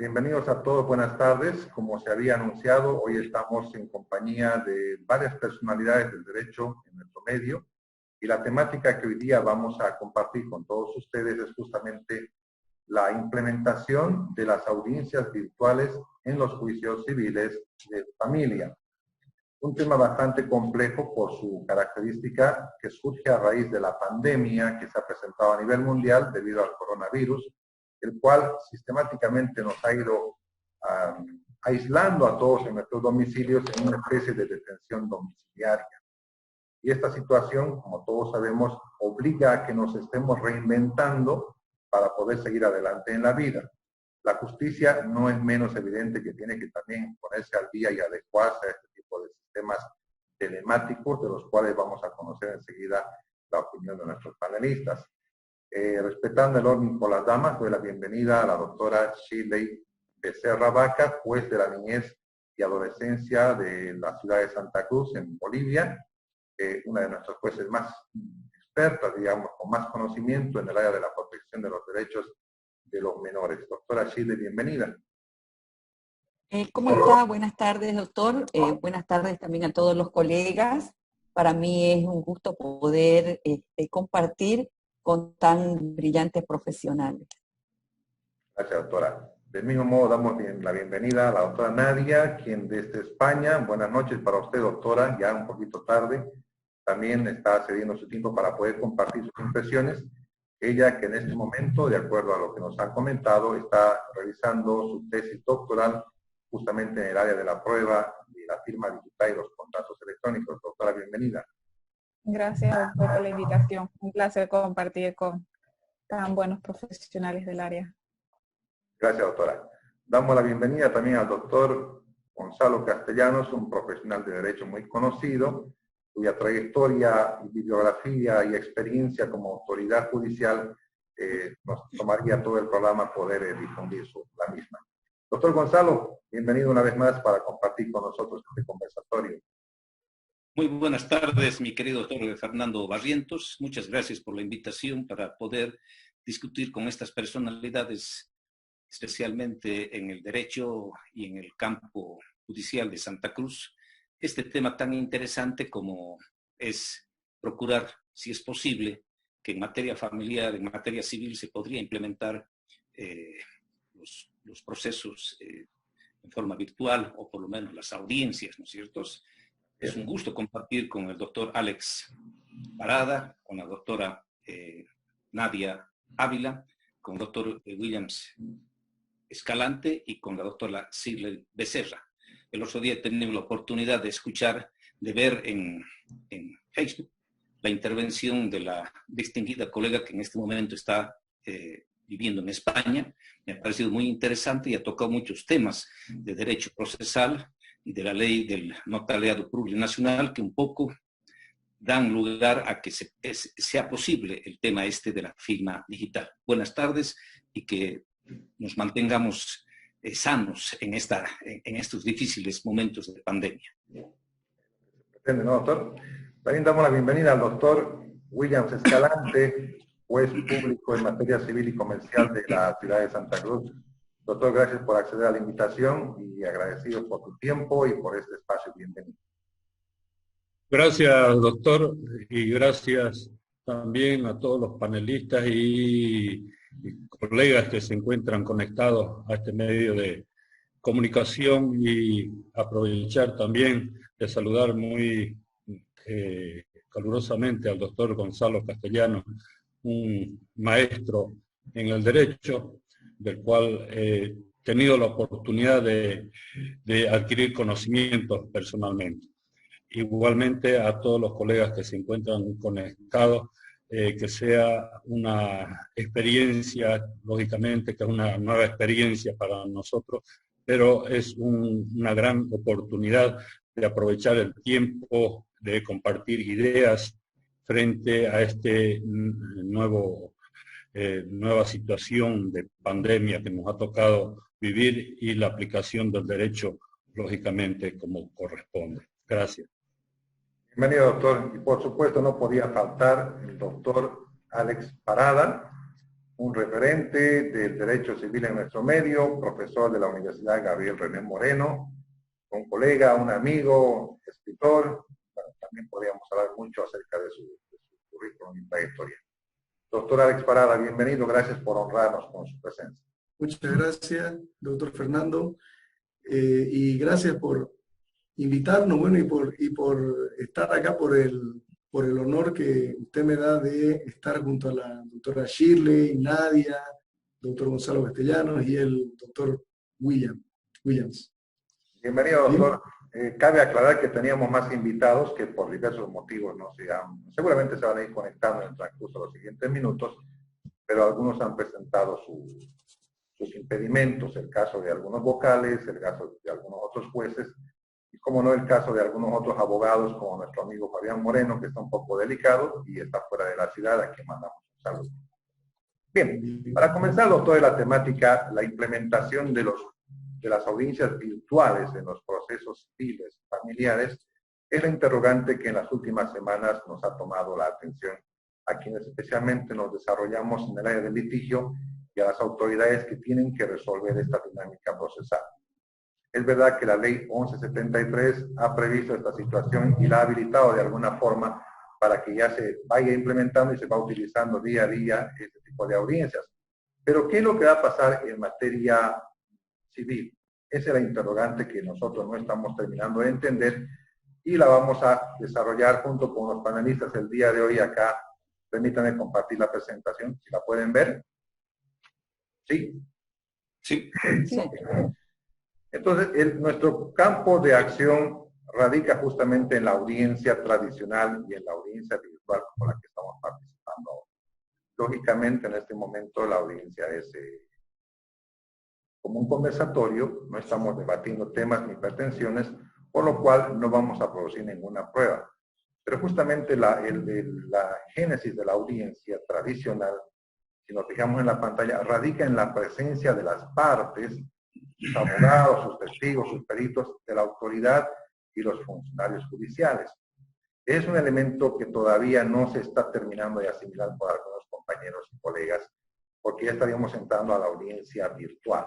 Bienvenidos a todos, buenas tardes. Como se había anunciado, hoy estamos en compañía de varias personalidades del derecho en nuestro medio y la temática que hoy día vamos a compartir con todos ustedes es justamente la implementación de las audiencias virtuales en los juicios civiles de familia. Un tema bastante complejo por su característica que surge a raíz de la pandemia que se ha presentado a nivel mundial debido al coronavirus, el cual sistemáticamente nos ha ido aislando a todos en nuestros domicilios en una especie de detención domiciliaria. Y esta situación, como todos sabemos, obliga a que nos estemos reinventando para poder seguir adelante en la vida. La justicia no es menos evidente que tiene que también ponerse al día y adecuarse a este tipo de sistemas telemáticos, de los cuales vamos a conocer enseguida la opinión de nuestros panelistas. Respetando el orden con las damas, doy la bienvenida a la doctora Shirley Becerra Vaca, juez de la niñez y adolescencia de la ciudad de Santa Cruz, en Bolivia, una de nuestras jueces más expertas, digamos, con más conocimiento en el área de la protección de los derechos de los menores. Doctora Shirley, bienvenida. ¿Cómo está? Buenas tardes, doctor. Buenas tardes también a todos los colegas. Para mí es un gusto poder compartir con tan brillantes profesionales. Gracias, doctora. Del mismo modo, damos la bienvenida a la doctora Nadia, quien desde España, buenas noches para usted, doctora, ya un poquito tarde, también está cediendo su tiempo para poder compartir sus impresiones. Ella que en este momento, de acuerdo a lo que nos han comentado, está realizando su tesis doctoral justamente en el área de la prueba y la firma digital y los contratos electrónicos. Doctora, bienvenida. Gracias, doctor, por la invitación. Un placer compartir con tan buenos profesionales del área. Gracias, doctora. Damos la bienvenida también al doctor Gonzalo Castellanos, un profesional de derecho muy conocido, cuya trayectoria, bibliografía y experiencia como autoridad judicial nos tomaría todo el programa poder difundir la misma. Doctor Gonzalo, bienvenido una vez más para compartir con nosotros este conversatorio. Muy buenas tardes, mi querido doctor Fernando Barrientos. Muchas gracias por la invitación para poder discutir con estas personalidades, especialmente en el derecho y en el campo judicial de Santa Cruz, este tema tan interesante como es procurar, si es posible, que en materia familiar, en materia civil, se podría implementar los procesos en forma virtual, o por lo menos las audiencias, ¿no es cierto? Es un gusto compartir con el doctor Alex Parada, con la doctora Nadia Ávila, con el doctor Williams Escalante y con la doctora Shirley Becerra. El otro día tenemos la oportunidad de escuchar, de ver en Facebook la intervención de la distinguida colega que en este momento está viviendo en España. Me ha parecido muy interesante y ha tocado muchos temas de derecho procesal y de la ley del notariado plurinacional que un poco dan lugar a que sea posible el tema este de la firma digital. Buenas tardes y que nos mantengamos sanos en estos difíciles momentos de pandemia. ¿No, doctor? También damos la bienvenida al doctor Williams Escalante, juez público en materia civil y comercial de la ciudad de Santa Cruz. Doctor, gracias por acceder a la invitación y agradecido por tu tiempo y por este espacio. Bienvenido. Gracias, doctor, y gracias también a todos los panelistas y colegas que se encuentran conectados a este medio de comunicación, y aprovechar también de saludar muy calurosamente al doctor Gonzalo Castellanos, un maestro en el derecho, del cual he tenido la oportunidad de adquirir conocimientos personalmente. Igualmente a todos los colegas que se encuentran conectados, que sea una experiencia, lógicamente que es una nueva experiencia para nosotros, pero es una gran oportunidad de aprovechar el tiempo, de compartir ideas frente a este nueva situación de pandemia que nos ha tocado vivir, y la aplicación del derecho, lógicamente, como corresponde. Gracias. Bienvenido, doctor. Y por supuesto no podía faltar el doctor Alex Parada, un referente del derecho civil en nuestro medio, profesor de la Universidad Gabriel René Moreno, un colega, un amigo, escritor. Bueno, también podríamos hablar mucho acerca de su currículum y trayectoria. Doctor Alex Parada, bienvenido, gracias por honrarnos con su presencia. Muchas gracias, doctor Fernando, y gracias por invitarnos, bueno, y por estar acá, por el honor que usted me da de estar junto a la doctora Shirley, Nadia, doctor Gonzalo Castellanos y el doctor Williams. Bienvenido, doctor. Cabe aclarar que teníamos más invitados que por diversos motivos seguramente se van a ir conectando en el transcurso de los siguientes minutos, pero algunos han presentado sus impedimentos, el caso de algunos vocales, el caso de algunos otros jueces, y como no el caso de algunos otros abogados, como nuestro amigo Fabián Moreno, que está un poco delicado y está fuera de la ciudad, a quien mandamos un saludo. Bien, para comenzar, doctor, de la temática, la implementación de las audiencias virtuales en los procesos civiles familiares es la interrogante que en las últimas semanas nos ha tomado la atención a quienes especialmente nos desarrollamos en el área del litigio y a las autoridades que tienen que resolver esta dinámica procesal. Es verdad que la ley 1173 ha previsto esta situación y la ha habilitado de alguna forma para que ya se vaya implementando y se va utilizando día a día este tipo de audiencias. Pero ¿qué es lo que va a pasar en materia civil? Esa es la interrogante que nosotros no estamos terminando de entender y la vamos a desarrollar junto con los panelistas el día de hoy acá. Permítanme compartir la presentación, si la pueden ver. ¿Sí? Sí. Sí. Entonces, nuestro campo de acción radica justamente en la audiencia tradicional y en la audiencia virtual con la que estamos participando ahora. Lógicamente, en este momento la audiencia es como un conversatorio, no estamos debatiendo temas ni pretensiones, por lo cual no vamos a producir ninguna prueba. Pero justamente la génesis de la audiencia tradicional, si nos fijamos en la pantalla, radica en la presencia de las partes, sus abogados, sus testigos, sus peritos, de la autoridad y los funcionarios judiciales. Es un elemento que todavía no se está terminando de asimilar por algunos compañeros y colegas, porque ya estaríamos entrando a la audiencia virtual.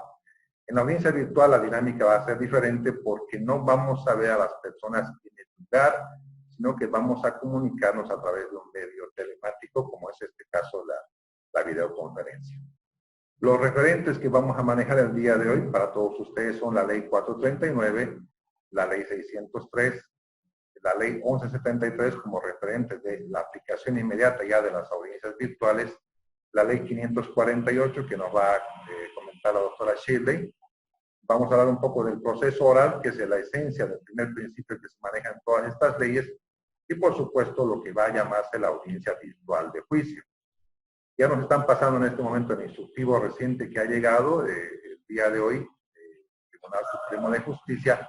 En la audiencia virtual la dinámica va a ser diferente porque no vamos a ver a las personas en el lugar, sino que vamos a comunicarnos a través de un medio telemático, como es este caso la videoconferencia. Los referentes que vamos a manejar el día de hoy para todos ustedes son la Ley 439, la Ley 603, la Ley 1173 como referentes de la aplicación inmediata ya de las audiencias virtuales, la Ley 548 que nos va a comentar la doctora Shirley. Vamos a hablar un poco del proceso oral, que es la esencia del primer principio que se maneja en todas estas leyes, y por supuesto lo que va a llamarse la audiencia virtual de juicio. Ya nos están pasando en este momento el instructivo reciente que ha llegado el día de hoy, el Tribunal Supremo de Justicia,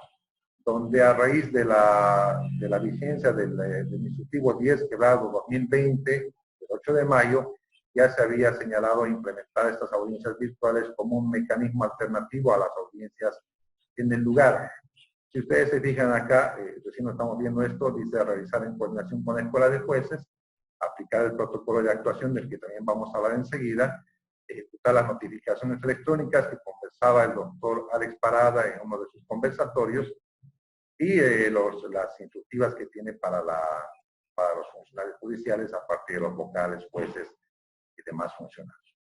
donde a raíz de la vigencia del instructivo 10/2020, del 8 de mayo, ya se había señalado implementar estas audiencias virtuales como un mecanismo alternativo a las audiencias en el lugar. Si ustedes se fijan acá, recién no estamos viendo esto, dice realizar en coordinación con la Escuela de Jueces, aplicar el protocolo de actuación del que también vamos a hablar enseguida, ejecutar las notificaciones electrónicas que conversaba el doctor Alex Parada en uno de sus conversatorios y las instructivas que tiene para los funcionarios judiciales a partir de los vocales, jueces y demás funcionarios.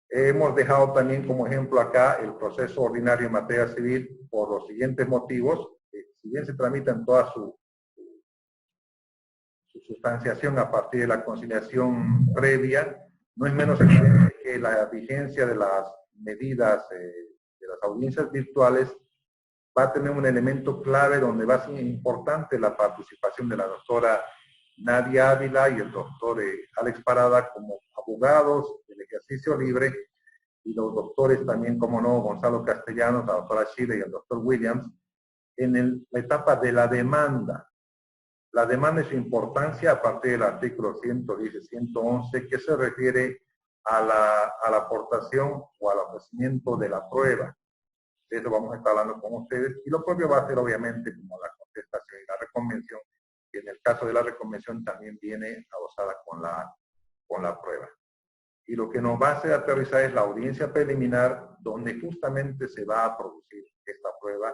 Hemos dejado también como ejemplo acá el proceso ordinario en materia civil por los siguientes motivos. Si bien se tramita en toda su sustanciación a partir de la conciliación previa, no es menos evidente que la vigencia de las medidas de las audiencias virtuales va a tener un elemento clave donde va a ser importante la participación de la doctora Nadia Ávila y el doctor Alex Parada como abogados del ejercicio libre, y los doctores también, como no, Gonzalo Castellanos, la doctora Shirley y el doctor Williams, en la etapa de la demanda. La demanda y su importancia a partir del artículo 110 y 111 que se refiere a la aportación o al ofrecimiento de la prueba. De eso vamos a estar hablando con ustedes, y lo propio va a ser obviamente como la contestación y la reconvención, que en el caso de la reconvención también viene adosada con la prueba. Y lo que nos va a hacer aterrizar es la audiencia preliminar, donde justamente se va a producir esta prueba,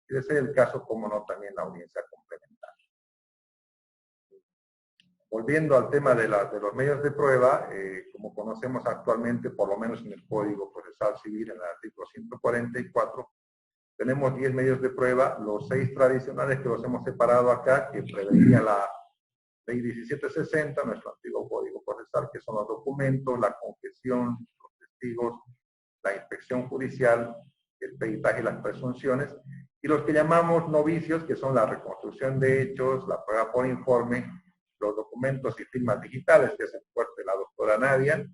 y de ser el caso, como no, también la audiencia complementaria. Volviendo al tema de los medios de prueba, como conocemos actualmente, por lo menos en el Código Procesal Civil, en el artículo 144, tenemos 10 medios de prueba, los 6 tradicionales que los hemos separado acá, que preveía la Ley 1760, nuestro antiguo Código Procesal, que son los documentos, la confesión, los testigos, la inspección judicial, el peritaje y las presunciones, y los que llamamos novicios, que son la reconstrucción de hechos, la prueba por informe, los documentos y firmas digitales, que es el fuerte de la doctora Nadia,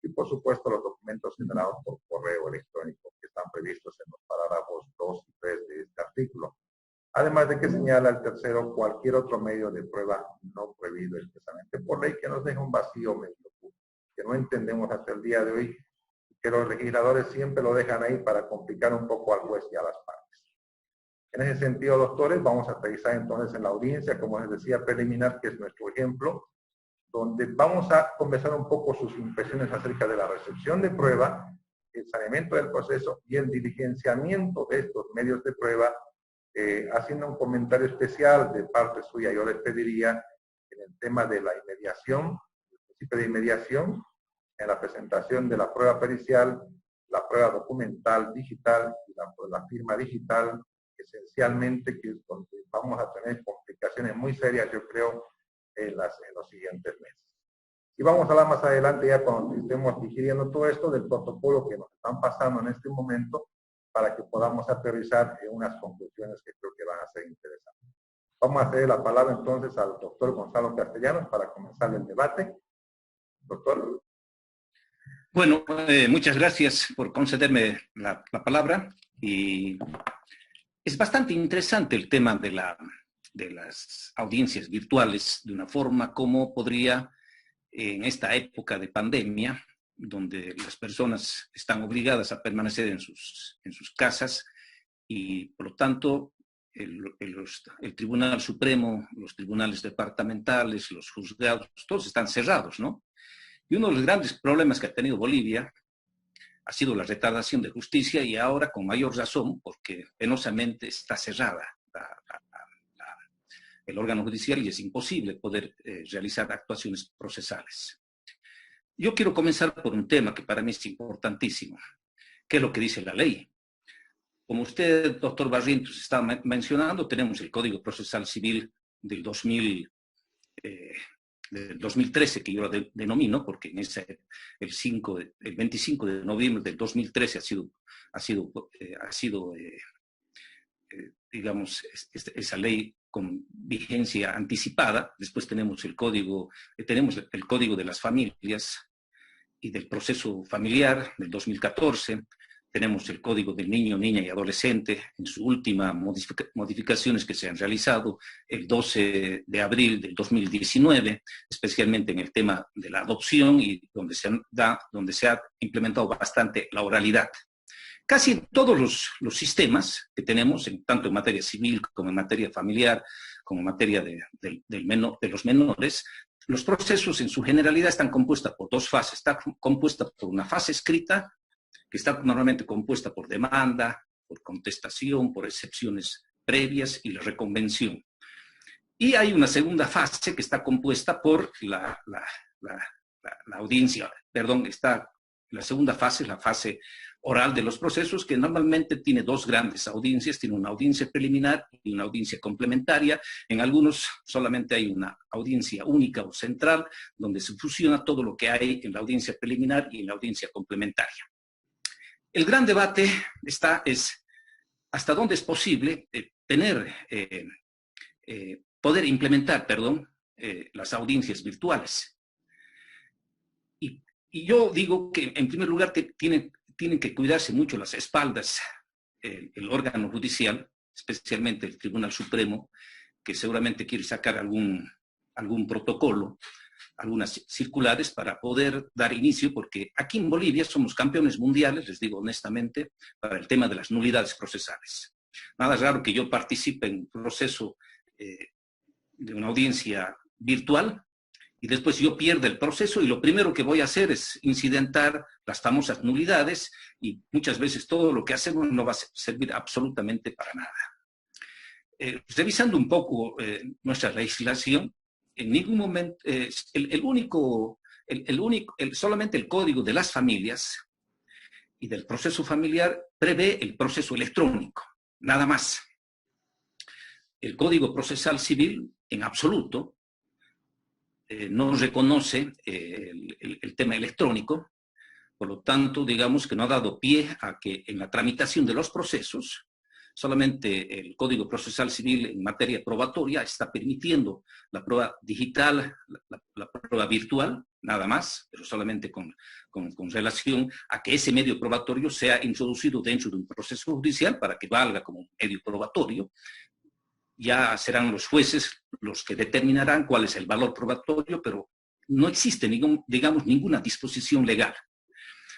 y por supuesto los documentos generados por correo electrónico, que están previstos en los parágrafos 2 y 3 de este artículo. Además de que señala el tercero cualquier otro medio de prueba no prohibido expresamente por ley, que nos deja un vacío medio que no entendemos hasta el día de hoy, que los legisladores siempre lo dejan ahí para complicar un poco al juez y a las partes. En ese sentido, doctores, vamos a aterrizar entonces en la audiencia, como les decía, preliminar, que es nuestro ejemplo, donde vamos a conversar un poco sus impresiones acerca de la recepción de prueba, el saneamiento del proceso y el diligenciamiento de estos medios de prueba. Haciendo un comentario especial de parte suya, yo les pediría en el tema de la inmediación, el principio de inmediación, en la presentación de la prueba pericial, la prueba documental digital y la firma digital, esencialmente, que es donde vamos a tener complicaciones muy serias, yo creo, en los siguientes meses. Y vamos a hablar más adelante, ya cuando estemos digiriendo todo esto, del protocolo que nos están pasando en este momento, para que podamos aterrizar en unas conclusiones que creo que van a ser interesantes. Vamos a ceder la palabra entonces al doctor Gonzalo Castellanos para comenzar el debate. Doctor. Bueno, muchas gracias por concederme la palabra. Y es bastante interesante el tema de las audiencias virtuales, de una forma como podría, en esta época de pandemia, donde las personas están obligadas a permanecer en sus casas y, por lo tanto, el Tribunal Supremo, los tribunales departamentales, los juzgados, todos están cerrados, ¿no? Y uno de los grandes problemas que ha tenido Bolivia ha sido la retardación de justicia, y ahora con mayor razón, porque penosamente está cerrada el órgano judicial y es imposible poder realizar actuaciones procesales. Yo quiero comenzar por un tema que para mí es importantísimo, que es lo que dice la ley. Como usted, doctor Barrientos, está mencionando, tenemos el Código Procesal Civil del 2013, que yo lo denomino, porque en el 25 de noviembre del 2013 digamos, esa ley con vigencia anticipada. Después tenemos el Código de las Familias y del Proceso Familiar del 2014, tenemos el Código del Niño, Niña y Adolescente en su última modificaciones que se han realizado el 12 de abril del 2019, especialmente en el tema de la adopción, y donde se ha implementado bastante la oralidad. Casi todos los sistemas que tenemos, tanto en materia civil como en materia familiar, como en materia de los menores, los procesos en su generalidad están compuestos por dos fases. Está compuesta por una fase escrita, que está normalmente compuesta por demanda, por contestación, por excepciones previas y la reconvención. Y hay una segunda fase que está compuesta por la audiencia, la segunda fase es la fase oral de los procesos, que normalmente tiene dos grandes audiencias, tiene una audiencia preliminar y una audiencia complementaria. En algunos solamente hay una audiencia única o central, donde se fusiona todo lo que hay en la audiencia preliminar y en la audiencia complementaria. El gran debate es hasta dónde es posible poder implementar, las audiencias virtuales. Y yo digo que, en primer lugar, tienen que cuidarse mucho las espaldas el órgano judicial, especialmente el Tribunal Supremo, que seguramente quiere sacar algún protocolo, algunas circulares para poder dar inicio, porque aquí en Bolivia somos campeones mundiales, les digo honestamente, para el tema de las nulidades procesales. Nada raro que yo participe en un proceso de una audiencia virtual y después yo pierdo el proceso y lo primero que voy a hacer es incidentar las famosas nulidades y muchas veces todo lo que hacemos no va a servir absolutamente para nada. Revisando un poco nuestra legislación, en ningún momento, solamente el Código de las Familias y del proceso familiar prevé el proceso electrónico, nada más. El Código Procesal Civil, en absoluto, no reconoce el tema electrónico, por lo tanto, digamos que no ha dado pie a que en la tramitación de los procesos, solamente el Código Procesal Civil en materia probatoria está permitiendo la prueba digital, la prueba virtual, nada más, pero solamente con relación a que ese medio probatorio sea introducido dentro de un proceso judicial para que valga como medio probatorio. Ya serán los jueces los que determinarán cuál es el valor probatorio, pero no existe, digamos, ninguna disposición legal.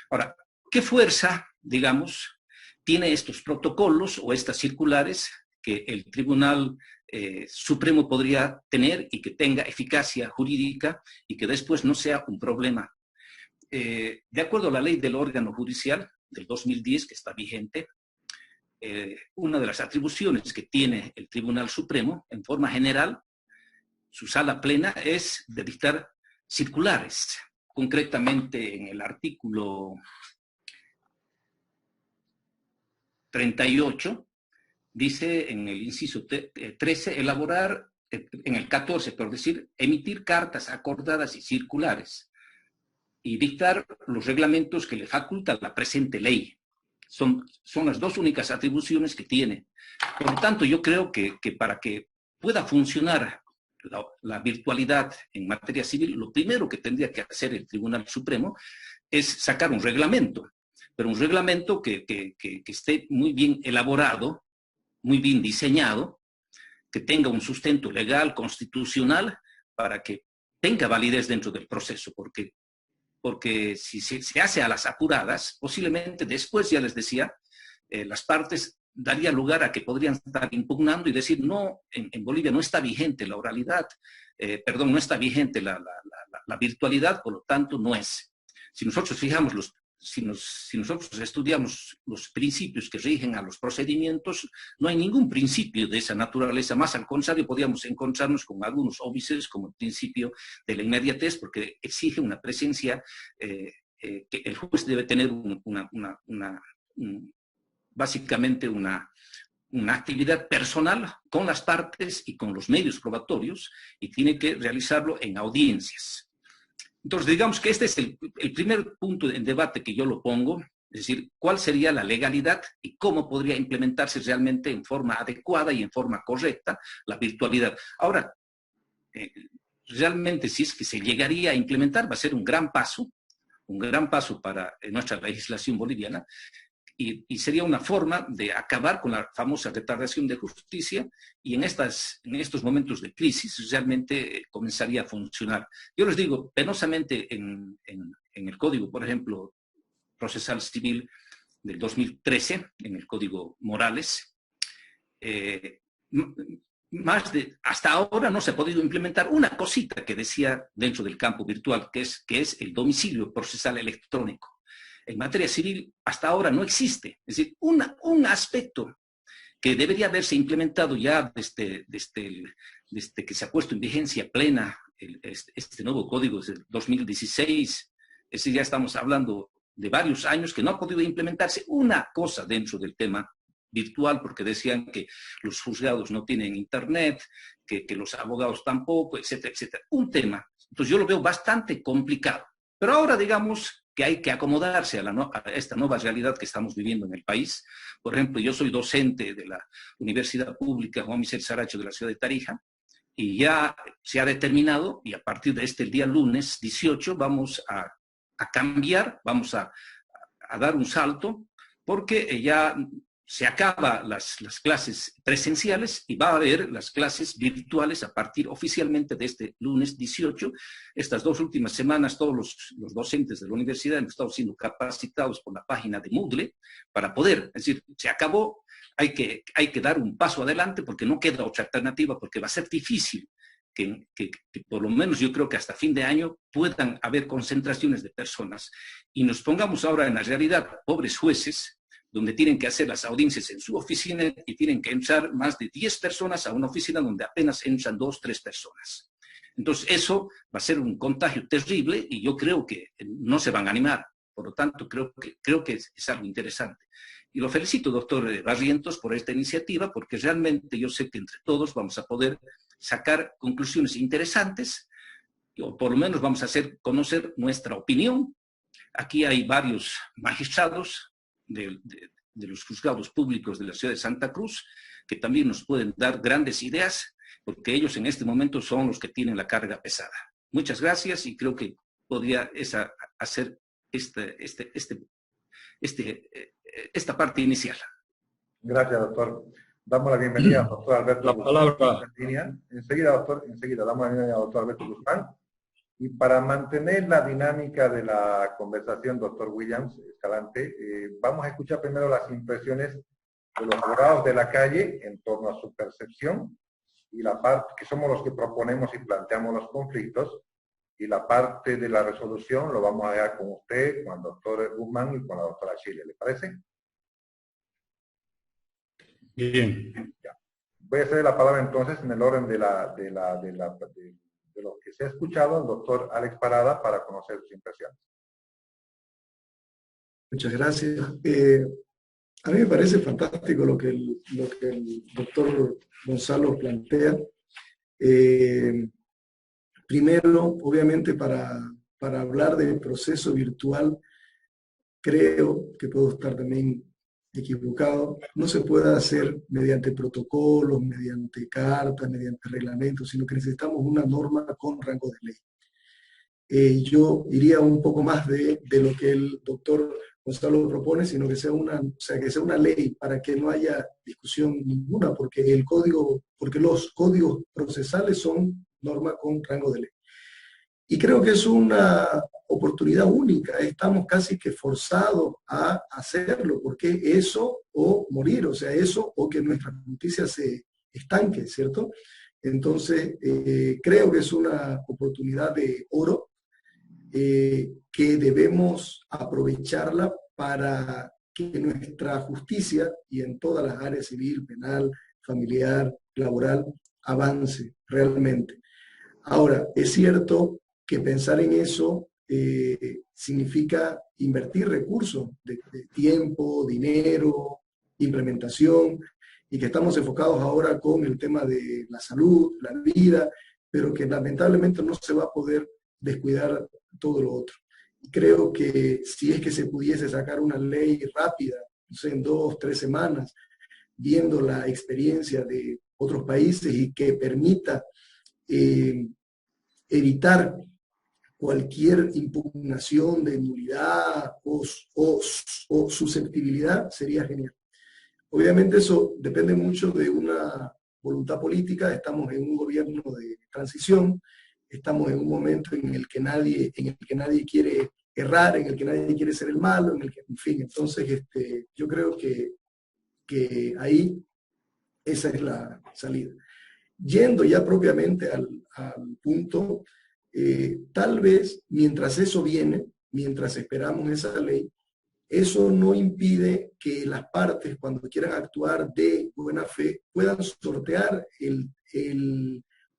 Ahora, ¿qué fuerza, digamos, tiene estos protocolos o estas circulares que el Tribunal Supremo podría tener y que tenga eficacia jurídica y que después no sea un problema? De acuerdo a la ley del órgano judicial del 2010, que está vigente, una de las atribuciones que tiene el Tribunal Supremo, en forma general, su sala plena es de dictar circulares. Concretamente en el artículo 38, dice en el inciso 13, elaborar, en el 14, por decir, emitir cartas acordadas y circulares y dictar los reglamentos que le faculta la presente ley. Son las dos únicas atribuciones que tiene. Por lo tanto, yo creo que para que pueda funcionar la virtualidad en materia civil, lo primero que tendría que hacer el Tribunal Supremo es sacar un reglamento, pero un reglamento que esté muy bien elaborado, muy bien diseñado, que tenga un sustento legal, constitucional, para que tenga validez dentro del proceso, porque si se hace a las apuradas, posiblemente después, ya les decía, las partes daría lugar a que podrían estar impugnando y decir, no, en Bolivia no está vigente la oralidad, no está vigente la virtualidad, por lo tanto no es. Si nosotros fijamos si nosotros estudiamos los principios que rigen a los procedimientos, no hay ningún principio de esa naturaleza. Más al contrario, podríamos encontrarnos con algunos óbices, como el principio de la inmediatez, porque exige una presencia que el juez debe tener básicamente una actividad personal con las partes y con los medios probatorios, y tiene que realizarlo en audiencias. Entonces, digamos que este es el primer punto en debate que yo lo pongo, es decir, cuál sería la legalidad y cómo podría implementarse realmente en forma adecuada y en forma correcta la virtualidad. Ahora, realmente si es que se llegaría a implementar, va a ser un gran paso para nuestra legislación boliviana, y sería una forma de acabar con la famosa retardación de justicia, y en estos momentos de crisis realmente comenzaría a funcionar. Yo les digo, penosamente en el Código, por ejemplo, Procesal Civil del 2013, en el Código Morales, hasta ahora no se ha podido implementar una cosita que decía dentro del campo virtual, que es el domicilio procesal electrónico. En materia civil, hasta ahora no existe. Es decir, un aspecto que debería haberse implementado ya desde que se ha puesto en vigencia plena este nuevo código desde 2016. Es decir, ya estamos hablando de varios años que no ha podido implementarse una cosa dentro del tema virtual, porque decían que los juzgados no tienen internet, que los abogados tampoco, etcétera, etcétera. Un tema. Entonces yo lo veo bastante complicado. Pero ahora digamos que hay que acomodarse a esta nueva realidad que estamos viviendo en el país. Por ejemplo, yo soy docente de la Universidad Pública Juan Michel Saracho de la ciudad de Tarija, y ya se ha determinado, y a partir de el día lunes 18, vamos a cambiar, vamos a dar un salto, porque ya se acaban las clases presenciales y va a haber las clases virtuales a partir oficialmente de este lunes 18. Estas 2 últimas semanas todos los docentes de la universidad han estado siendo capacitados por la página de Moodle para poder, es decir, se acabó, hay que dar un paso adelante porque no queda otra alternativa, porque va a ser difícil que por lo menos yo creo que hasta fin de año puedan haber concentraciones de personas y nos pongamos ahora en la realidad, pobres jueces, donde tienen que hacer las audiencias en su oficina y tienen que entrar más de 10 personas a una oficina donde apenas entran 2, 3 personas. Entonces eso va a ser un contagio terrible y yo creo que no se van a animar. Por lo tanto, creo que es algo interesante. Y lo felicito, doctor Barrientos, por esta iniciativa, porque realmente yo sé que entre todos vamos a poder sacar conclusiones interesantes, o por lo menos vamos a hacer conocer nuestra opinión. Aquí hay varios magistrados de los juzgados públicos de la ciudad de Santa Cruz que también nos pueden dar grandes ideas, porque ellos en este momento son los que tienen la carga pesada. Muchas gracias y creo que podría hacer esta parte inicial. Gracias, doctor. Damos la bienvenida al doctor Alberto La palabra. Guzmán. Enseguida, doctor, damos la bienvenida al doctor Alberto Guzmán. Y para mantener la dinámica de la conversación, doctor Williams Escalante, vamos a escuchar primero las impresiones de los abogados de la calle en torno a su percepción y la parte que somos los que proponemos y planteamos los conflictos, y la parte de la resolución lo vamos a dejar con usted, con el doctor Guzmán y con la doctora Chile. ¿Le parece? Bien. Ya. Voy a hacer la palabra entonces en el orden de lo que se ha escuchado al doctor Alex Parada para conocer sus impresiones. Muchas gracias. A mí me parece fantástico lo que el doctor Gonzalo plantea. Primero, obviamente, para hablar del proceso virtual, creo que puedo estar también equivocado. No se puede hacer mediante protocolos, mediante cartas, mediante reglamentos, sino que necesitamos una norma con rango de ley. Yo iría un poco más de lo que el doctor Gonzalo propone, sino que sea una ley para que no haya discusión ninguna, porque los códigos procesales son norma con rango de ley. Y creo que es una oportunidad única, estamos casi que forzados a hacerlo, porque eso o morir, o sea, eso o que nuestra justicia se estanque, ¿cierto? Entonces, creo que es una oportunidad de oro que debemos aprovecharla para que nuestra justicia, y en todas las áreas civil, penal, familiar, laboral, avance realmente. Ahora, es cierto que pensar en eso significa invertir recursos de tiempo, dinero, implementación, y que estamos enfocados ahora con el tema de la salud, la vida, pero que lamentablemente no se va a poder descuidar todo lo otro. Y creo que si es que se pudiese sacar una ley rápida, no sé, en 2 o 3 semanas, viendo la experiencia de otros países y que permita evitar cualquier impugnación de nulidad o susceptibilidad, sería genial. Obviamente eso depende mucho de una voluntad política. Estamos en un gobierno de transición, estamos en un momento en el que nadie quiere errar, en el que nadie quiere ser el malo, en fin, entonces yo creo que ahí esa es la salida. Yendo ya propiamente al punto, tal vez mientras eso viene, mientras esperamos esa ley, eso no impide que las partes, cuando quieran actuar de buena fe, puedan sortear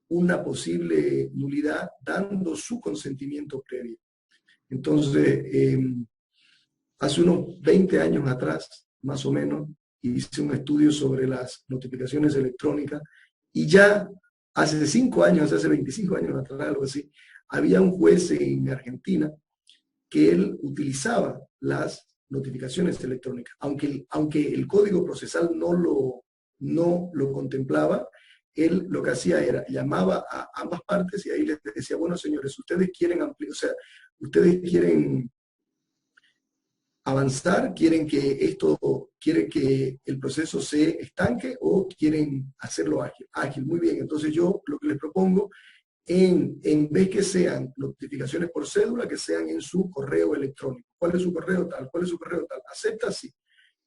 una posible nulidad dando su consentimiento previo. Entonces, hace unos 20 años atrás, más o menos, hice un estudio sobre las notificaciones electrónicas y ya hace 25 años atrás, algo así, había un juez en Argentina que él utilizaba las notificaciones electrónicas, aunque el código procesal no lo contemplaba. Él lo que hacía era llamaba a ambas partes y ahí les decía, bueno, señores, ustedes quieren ampliar, o sea, ustedes quieren avanzar, quieren que el proceso se estanque o quieren hacerlo ágil. Muy bien, entonces yo lo que les propongo, en vez que sean notificaciones por cédula, que sean en su correo electrónico. ¿Cuál es su correo tal? ¿Cuál es su correo tal? Acepta, sí.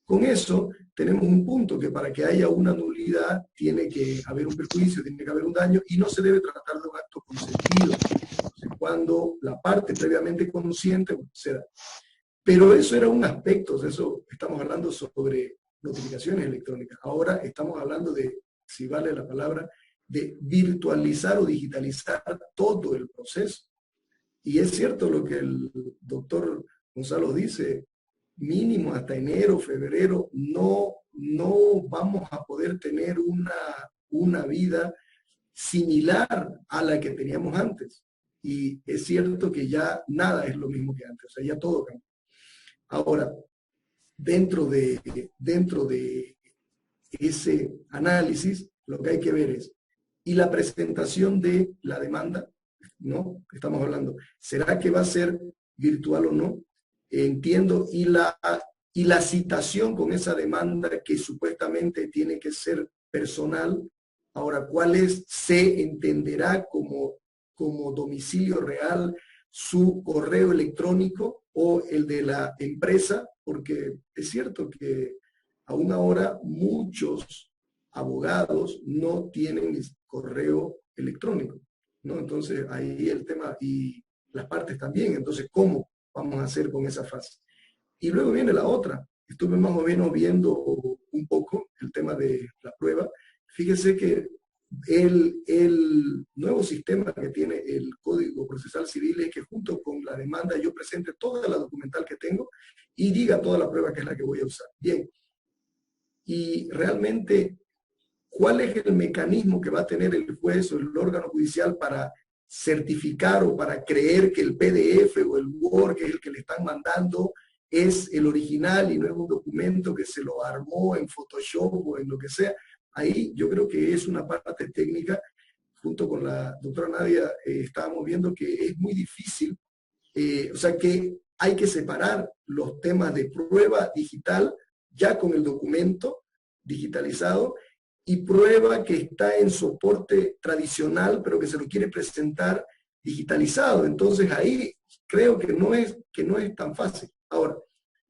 Con eso tenemos un punto que para que haya una nulidad tiene que haber un perjuicio, tiene que haber un daño y no se debe tratar de un acto consentido. Entonces, cuando la parte previamente consciente, bueno, se da. Pero eso era un aspecto, de eso estamos hablando sobre notificaciones electrónicas. Ahora estamos hablando de, si vale la palabra, de virtualizar o digitalizar todo el proceso. Y es cierto lo que el doctor Gonzalo dice, mínimo hasta enero, febrero, no vamos a poder tener una vida similar a la que teníamos antes. Y es cierto que ya nada es lo mismo que antes, o sea, ya todo cambia. Ahora, dentro de ese análisis, lo que hay que ver es, y la presentación de la demanda, ¿no? Estamos hablando, ¿será que va a ser virtual o no? Entiendo, y la citación con esa demanda que supuestamente tiene que ser personal, ahora, ¿cuál es? Se entenderá como domicilio real su correo electrónico o el de la empresa, porque es cierto que aún ahora muchos abogados no tienen correo electrónico, ¿no? Entonces ahí el tema, y las partes también, entonces ¿cómo vamos a hacer con esa fase? Y luego viene la otra, estuve más o menos viendo un poco el tema de la prueba, fíjese que el nuevo sistema que tiene el Código Procesal Civil es que junto con la demanda yo presente toda la documental que tengo y diga toda la prueba que es la que voy a usar. Bien, y realmente, ¿cuál es el mecanismo que va a tener el juez o el órgano judicial para certificar o para creer que el PDF o el Word, que es el que le están mandando, es el original y no es un documento que se lo armó en Photoshop o en lo que sea? Ahí yo creo que es una parte técnica. Junto con la doctora Nadia estábamos viendo que es muy difícil, o sea que hay que separar los temas de prueba digital ya con el documento digitalizado y prueba que está en soporte tradicional pero que se lo quiere presentar digitalizado. Entonces ahí creo que no es tan fácil. Ahora,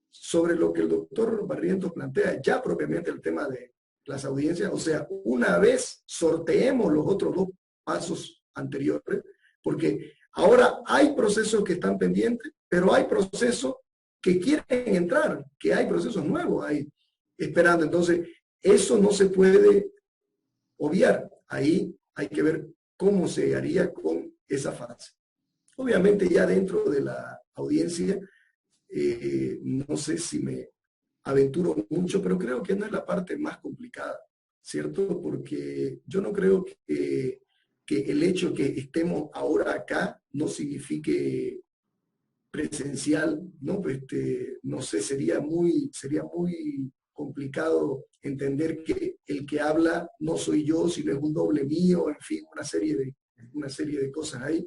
sobre lo que el doctor Barrientos plantea, ya propiamente el tema de las audiencias, o sea, una vez sorteemos los otros dos pasos anteriores, porque ahora hay procesos que están pendientes, pero hay procesos que quieren entrar, que hay procesos nuevos ahí esperando. Entonces, eso no se puede obviar. Ahí hay que ver cómo se haría con esa fase. Obviamente ya dentro de la audiencia, no sé si me aventuro mucho, pero creo que no es la parte más complicada, ¿cierto? Porque yo no creo que el hecho que estemos ahora acá no signifique presencial, ¿no? No sé, sería muy complicado entender que el que habla no soy yo, sino es un doble mío, en fin, una serie de cosas ahí,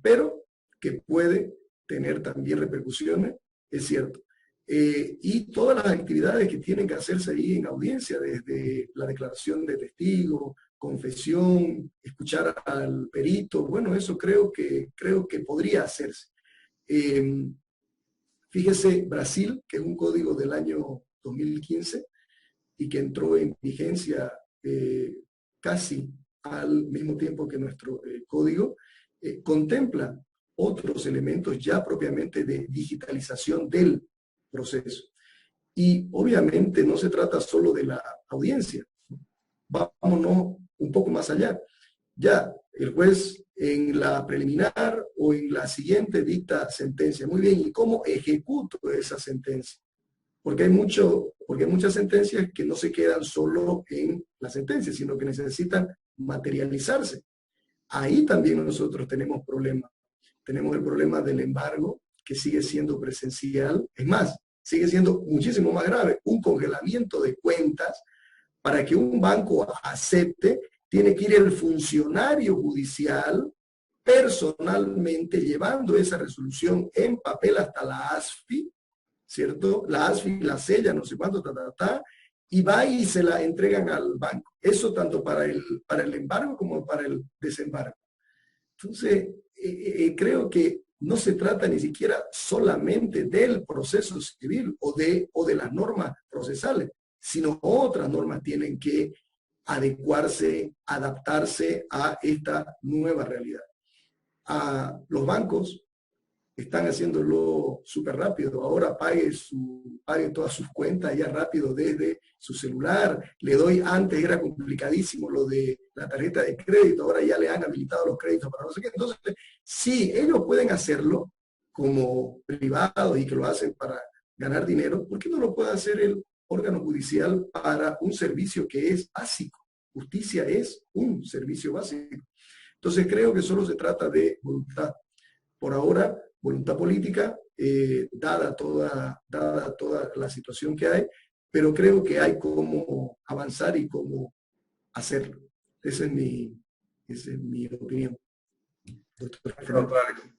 pero que puede tener también repercusiones, es cierto. Y todas las actividades que tienen que hacerse ahí en audiencia, desde la declaración de testigo, confesión, escuchar al perito, bueno, eso creo que podría hacerse. Fíjese, Brasil, que es un código del año 2015 y que entró en vigencia casi al mismo tiempo que nuestro código, contempla otros elementos ya propiamente de digitalización del proceso. Y obviamente no se trata solo de la audiencia. Vámonos un poco más allá. Ya el juez en la preliminar o en la siguiente dicta sentencia. Muy bien, ¿y cómo ejecuto esa sentencia? Porque hay muchas sentencias que no se quedan solo en la sentencia, sino que necesitan materializarse. Ahí también nosotros tenemos problemas. Tenemos el problema del embargo, que sigue siendo presencial. Es más, sigue siendo muchísimo más grave. Un congelamiento de cuentas, para que un banco acepte, tiene que ir el funcionario judicial personalmente llevando esa resolución en papel hasta la ASFI, ¿cierto? La ASFI la sella, no sé cuánto, y va y se la entregan al banco. Eso tanto para el embargo como para el desembargo. Entonces, creo que no se trata ni siquiera solamente del proceso civil o de las normas procesales, sino otras normas tienen que adecuarse, adaptarse a esta nueva realidad. Los bancos están haciéndolo súper rápido. Ahora pague todas sus cuentas ya rápido desde su celular. Antes era complicadísimo lo de la tarjeta de crédito, ahora ya le han habilitado los créditos para no sé qué. Entonces, sí, ellos pueden hacerlo como privados y que lo hacen para ganar dinero. ¿Por qué no lo puede hacer el órgano judicial para un servicio que es básico? Justicia es un servicio básico. Entonces creo que solo se trata de voluntad. Por ahora, voluntad política, dada toda la situación que hay, pero creo que hay cómo avanzar y cómo hacerlo. Esa es mi opinión. Doctor Alex,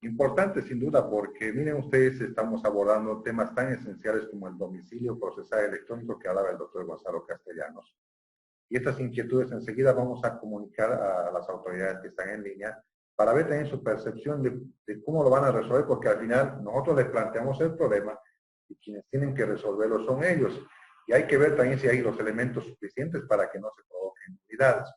importante sin duda, porque miren ustedes, estamos abordando temas tan esenciales como el domicilio procesal electrónico que hablaba el doctor Gonzalo Castellanos. Y estas inquietudes enseguida vamos a comunicar a las autoridades que están en línea para ver también su percepción de cómo lo van a resolver, porque al final nosotros les planteamos el problema y quienes tienen que resolverlo son ellos. Y hay que ver también si hay los elementos suficientes para que no se provoquen unidades.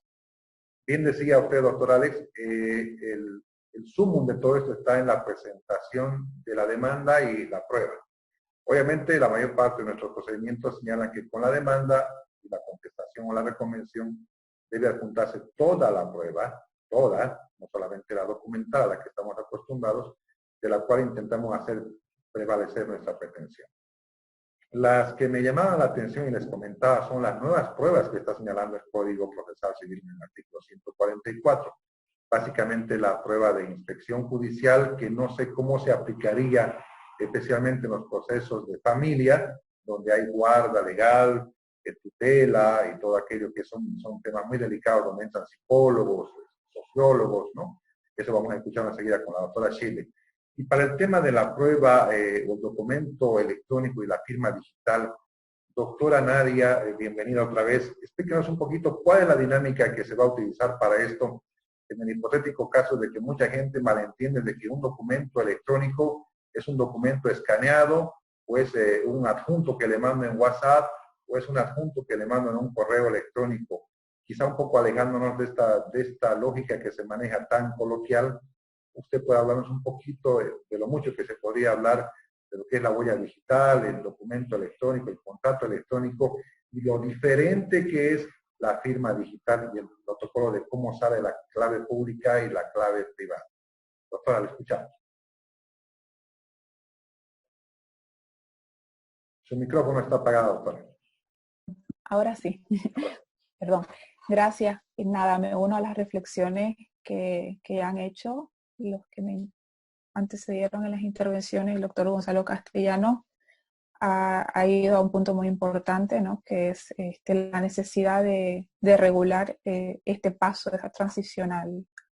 Bien decía usted, doctor Alex, el sumum de todo esto está en la presentación de la demanda y la prueba. Obviamente, la mayor parte de nuestros procedimientos señalan que con la demanda y la contestación o la reconvención debe adjuntarse toda la prueba, toda, no solamente la documentada a la que estamos acostumbrados, de la cual intentamos hacer prevalecer nuestra pretensión. Las que me llamaban la atención y les comentaba son las nuevas pruebas que está señalando el Código Procesal Civil en el artículo 144. Básicamente la prueba de inspección judicial, que no sé cómo se aplicaría especialmente en los procesos de familia, donde hay guarda legal, tutela y todo aquello que son temas muy delicados, donde entran psicólogos, sociólogos, ¿no? Eso vamos a escuchar enseguida con la doctora Chile. Y para el tema de la prueba, el documento electrónico y la firma digital, doctora Nadia, bienvenida otra vez. Explíquenos un poquito cuál es la dinámica que se va a utilizar para esto, en el hipotético caso de que mucha gente malentiende de que un documento electrónico es un documento escaneado, o es un adjunto que le mando en WhatsApp, o es un adjunto que le mando en un correo electrónico. Quizá un poco alejándonos de esta lógica que se maneja tan coloquial, usted puede hablarnos un poquito de lo mucho que se podría hablar de lo que es la huella digital, el documento electrónico, el contrato electrónico, y lo diferente que es la firma digital y el protocolo de cómo sale la clave pública y la clave privada. Doctora, le escuchamos. Su micrófono está apagado, doctora. Ahora sí. Perdón. Gracias. Y nada, me uno a las reflexiones que han hecho los que me antecedieron en las intervenciones. El doctor Gonzalo Castellanos ha ido a un punto muy importante, ¿no? Que es la necesidad de regular este paso, esa transición a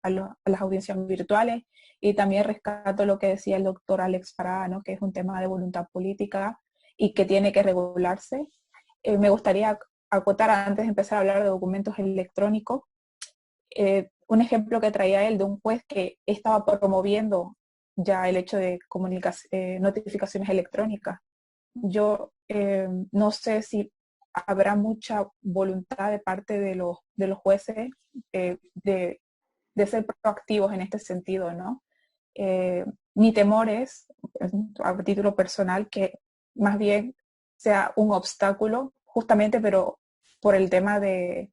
las audiencias virtuales. Y también rescato lo que decía el doctor Alex Parada, ¿no? Que es un tema de voluntad política y que tiene que regularse. Me gustaría acotar, antes de empezar a hablar de documentos electrónicos, un ejemplo que traía él de un juez que estaba promoviendo ya el hecho de notificaciones electrónicas. Yo no sé si habrá mucha voluntad de parte de los jueces de ser proactivos en este sentido, ¿no? Mi temor es, a título personal, que más bien sea un obstáculo, justamente, pero por el tema de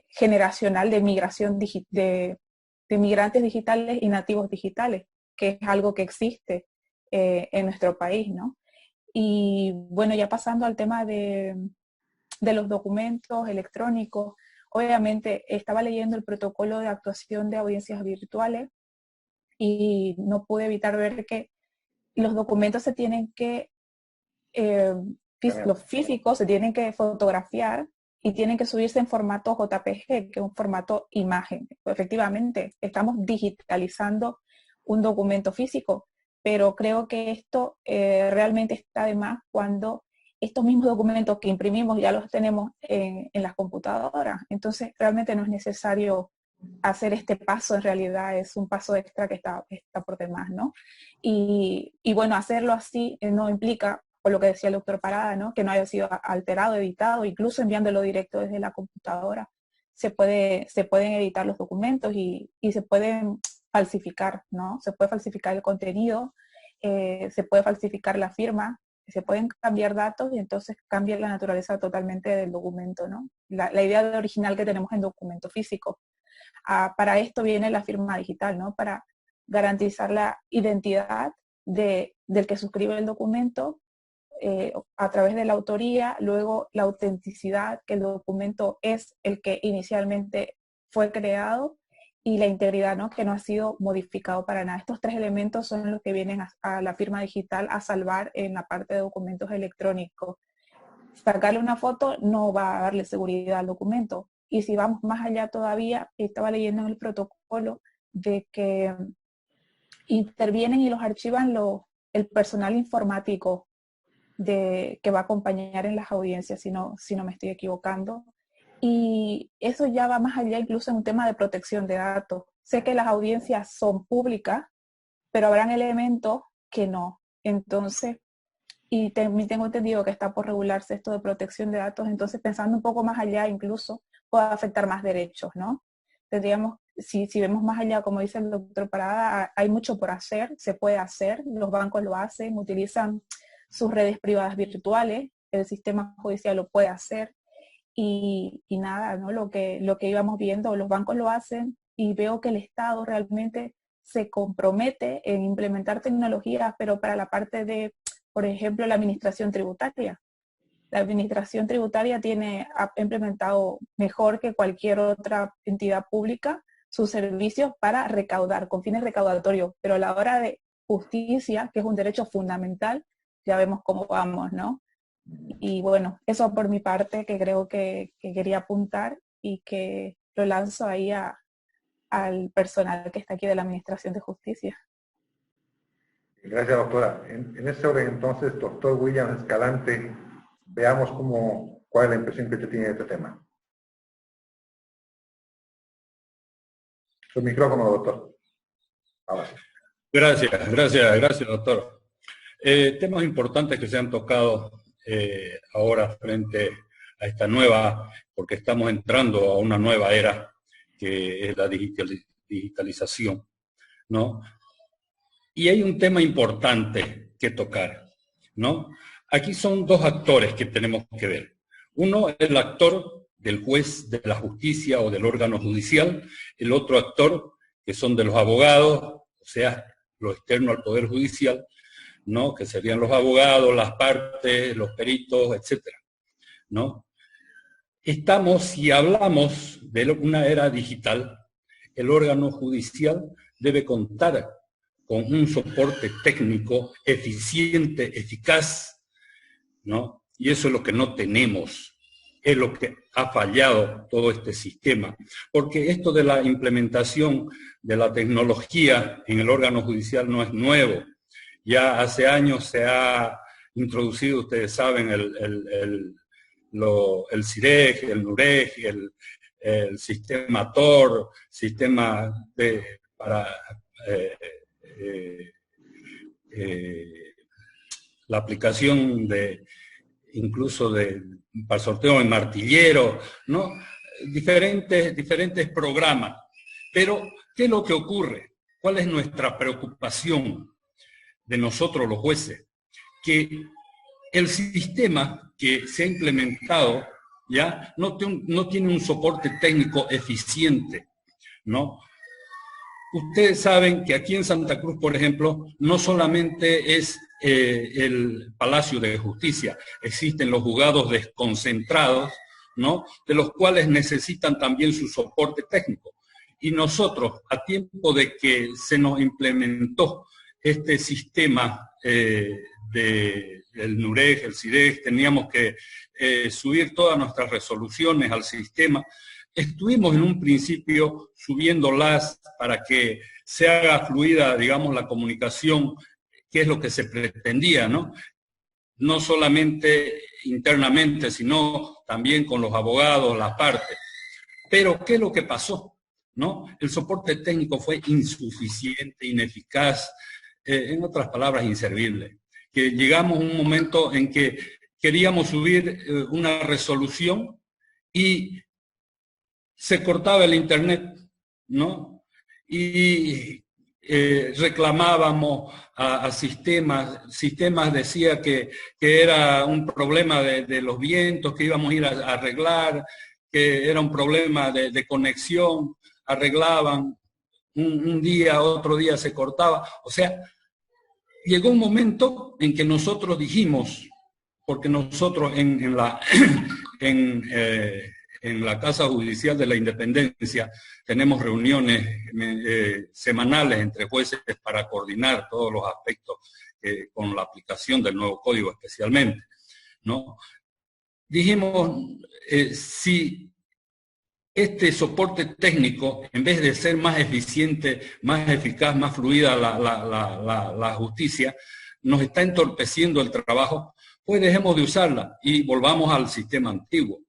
generacional de migración de migrantes digitales y nativos digitales, que es algo que existe en nuestro país, ¿no? Y bueno, ya pasando al tema de los documentos electrónicos, obviamente estaba leyendo el protocolo de actuación de audiencias virtuales y no pude evitar ver que los documentos se tienen que, los físicos se tienen que fotografiar y tienen que subirse en formato JPG, que es un formato imagen. Efectivamente, estamos digitalizando un documento físico, pero creo que esto realmente está de más cuando estos mismos documentos que imprimimos ya los tenemos en las computadoras. Entonces, realmente no es necesario hacer este paso en realidad es un paso extra que está por demás, ¿no? Y bueno, hacerlo así no implica, por lo que decía el doctor Parada, ¿no? Que no haya sido alterado, editado, incluso enviándolo directo desde la computadora. Se pueden editar los documentos y se pueden falsificar, ¿no? Se puede falsificar el contenido, se puede falsificar la firma, se pueden cambiar datos y entonces cambia la naturaleza totalmente del documento, ¿no? La idea original que tenemos en documento físico. Para esto viene la firma digital, ¿no? Para garantizar la identidad del que suscribe el documento a través de la autoría, luego la autenticidad, que el documento es el que inicialmente fue creado, y la integridad, ¿no? Que no ha sido modificado para nada. Estos 3 elementos son los que vienen a la firma digital a salvar en la parte de documentos electrónicos. Sacarle una foto no va a darle seguridad al documento. Y si vamos más allá todavía, estaba leyendo en el protocolo de que intervienen y los archivan el personal informático que va a acompañar en las audiencias, si no me estoy equivocando. Y eso ya va más allá incluso en un tema de protección de datos. Sé que las audiencias son públicas, pero habrán elementos que no. Entonces, y también tengo entendido que está por regularse esto de protección de datos, entonces pensando un poco más allá incluso puede afectar más derechos, ¿no? Tendríamos, si vemos más allá, como dice el doctor Parada, hay mucho por hacer, se puede hacer, los bancos lo hacen, utilizan sus redes privadas virtuales, el sistema judicial lo puede hacer, y nada, ¿no? Lo que íbamos viendo, los bancos lo hacen, y veo que el Estado realmente se compromete en implementar tecnologías, pero para la parte de, por ejemplo, la administración tributaria. La administración tributaria ha implementado mejor que cualquier otra entidad pública sus servicios para recaudar, con fines recaudatorios, pero a la hora de justicia, que es un derecho fundamental, ya vemos cómo vamos, ¿no? Y bueno, eso por mi parte que creo que quería apuntar y que lo lanzo ahí al personal que está aquí de la Administración de Justicia. Gracias, doctora. En ese orden, entonces, doctor William Escalante, veamos cuál es la impresión que usted tiene de este tema. Su micrófono, doctor. Ahora sí. Gracias, doctor. Temas importantes que se han tocado ahora frente a esta nueva, porque estamos entrando a una nueva era, que es la digitalización, ¿no? Y hay un tema importante que tocar, ¿no? Aquí son 2 actores que tenemos que ver. Uno es el actor del juez de la justicia o del órgano judicial, el otro actor que son de los abogados, o sea, lo externo al Poder Judicial, ¿no? Que serían los abogados, las partes, los peritos, etcétera, ¿no? Si hablamos de una era digital, el órgano judicial debe contar con un soporte técnico eficiente, eficaz, ¿no? Y eso es lo que no tenemos, es lo que ha fallado todo este sistema. Porque esto de la implementación de la tecnología en el órgano judicial no es nuevo. Ya hace años se ha introducido, ustedes saben, el CIREG, el NUREG, el sistema TOR, sistema para la aplicación incluso para sorteo en martillero, ¿no? Diferentes programas. Pero, ¿qué es lo que ocurre? ¿Cuál es nuestra preocupación de nosotros los jueces? Que el sistema que se ha implementado ya no tiene un soporte técnico eficiente, ¿no? Ustedes saben que aquí en Santa Cruz, por ejemplo, no solamente es el Palacio de Justicia, existen los juzgados desconcentrados, ¿no? De los cuales necesitan también su soporte técnico. Y nosotros, a tiempo de que se nos implementó este sistema del NUREG, el CIREG, teníamos que subir todas nuestras resoluciones al sistema. Estuvimos en un principio subiéndolas para que se haga fluida, digamos, la comunicación, que es lo que se pretendía, ¿no? No solamente internamente, sino también con los abogados, las partes. Pero, ¿qué es lo que pasó? ¿no? El soporte técnico fue insuficiente, ineficaz, en otras palabras, inservible. Que llegamos a un momento en que queríamos subir una resolución y se cortaba el internet, ¿no? Y reclamábamos a sistemas decía que era un problema de los vientos, que íbamos a ir a arreglar, que era un problema de conexión, arreglaban, un día, otro día se cortaba. O sea, llegó un momento en que nosotros dijimos, porque nosotros en la Casa Judicial de la Independencia tenemos reuniones semanales entre jueces para coordinar todos los aspectos con la aplicación del nuevo código especialmente, ¿no? Dijimos, si este soporte técnico, en vez de ser más eficiente, más eficaz, más fluida la justicia, nos está entorpeciendo el trabajo, pues dejemos de usarla y volvamos al sistema antiguo.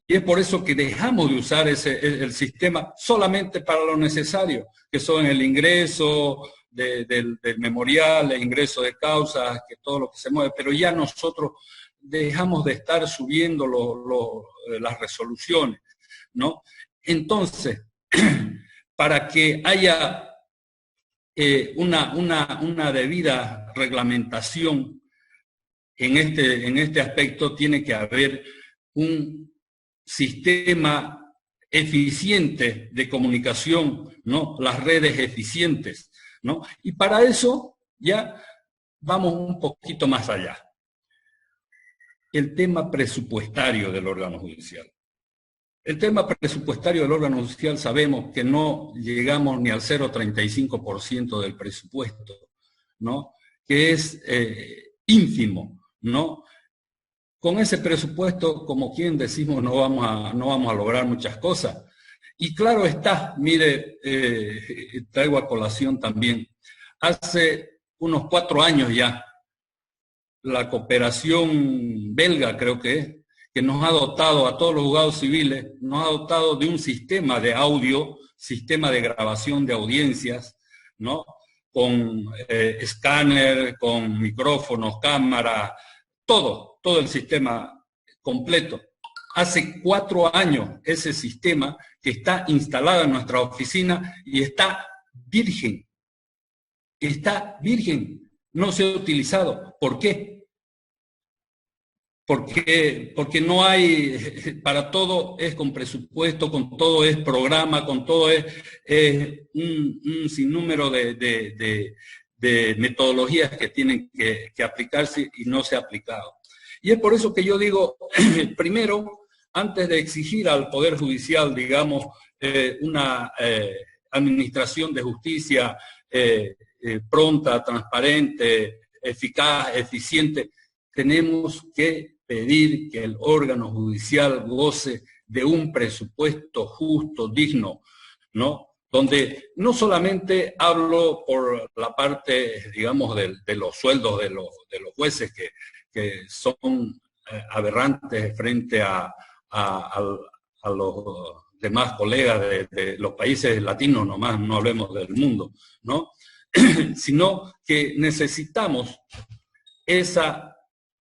Y es por eso que dejamos de usar el sistema solamente para lo necesario, que son el ingreso del memorial, el ingreso de causas, que todo lo que se mueve, pero ya nosotros dejamos de estar subiendo las resoluciones, ¿no? Entonces, para que haya una debida reglamentación en este aspecto, tiene que haber un sistema eficiente de comunicación, ¿no? Las redes eficientes, ¿no? Y para eso ya vamos un poquito más allá. El tema presupuestario del órgano judicial. El tema presupuestario del órgano judicial sabemos que no llegamos ni al 0,35% del presupuesto, ¿no? Que es ínfimo, ¿no? Con ese presupuesto, como quien decimos, no vamos a lograr muchas cosas. Y claro está, mire, traigo a colación también, hace unos 4 años ya, la cooperación belga, creo que nos ha dotado a todos los juzgados civiles, nos ha dotado de un sistema de audio, sistema de grabación de audiencias, ¿no? Con escáner, con micrófonos, cámara, todo el sistema completo. Hace 4 años ese sistema que está instalado en nuestra oficina y está virgen, no se ha utilizado. ¿Por qué? Porque no hay, para todo es con presupuesto, con todo es programa, con todo es un sinnúmero de metodologías que tienen que aplicarse y no se ha aplicado. Y es por eso que yo digo, primero, antes de exigir al Poder Judicial, digamos, una administración de justicia pronta, transparente, eficaz, eficiente, tenemos que pedir que el órgano judicial goce de un presupuesto justo, digno, ¿no? Donde no solamente hablo por la parte, digamos, de los sueldos de los jueces, que son aberrantes frente a los demás colegas de los países latinos, nomás, no hablemos del mundo, ¿no? Sino que necesitamos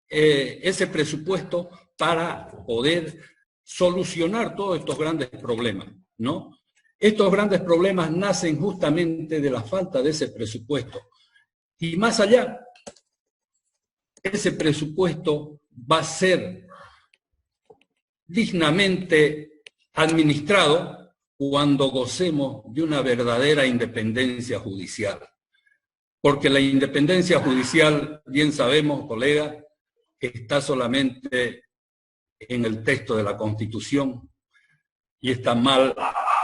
ese presupuesto para poder solucionar todos estos grandes problemas, ¿no? Estos grandes problemas nacen justamente de la falta de ese presupuesto. Y más allá, ese presupuesto va a ser dignamente administrado cuando gocemos de una verdadera independencia judicial. Porque la independencia judicial, bien sabemos, colegas, está solamente en el texto de la Constitución y está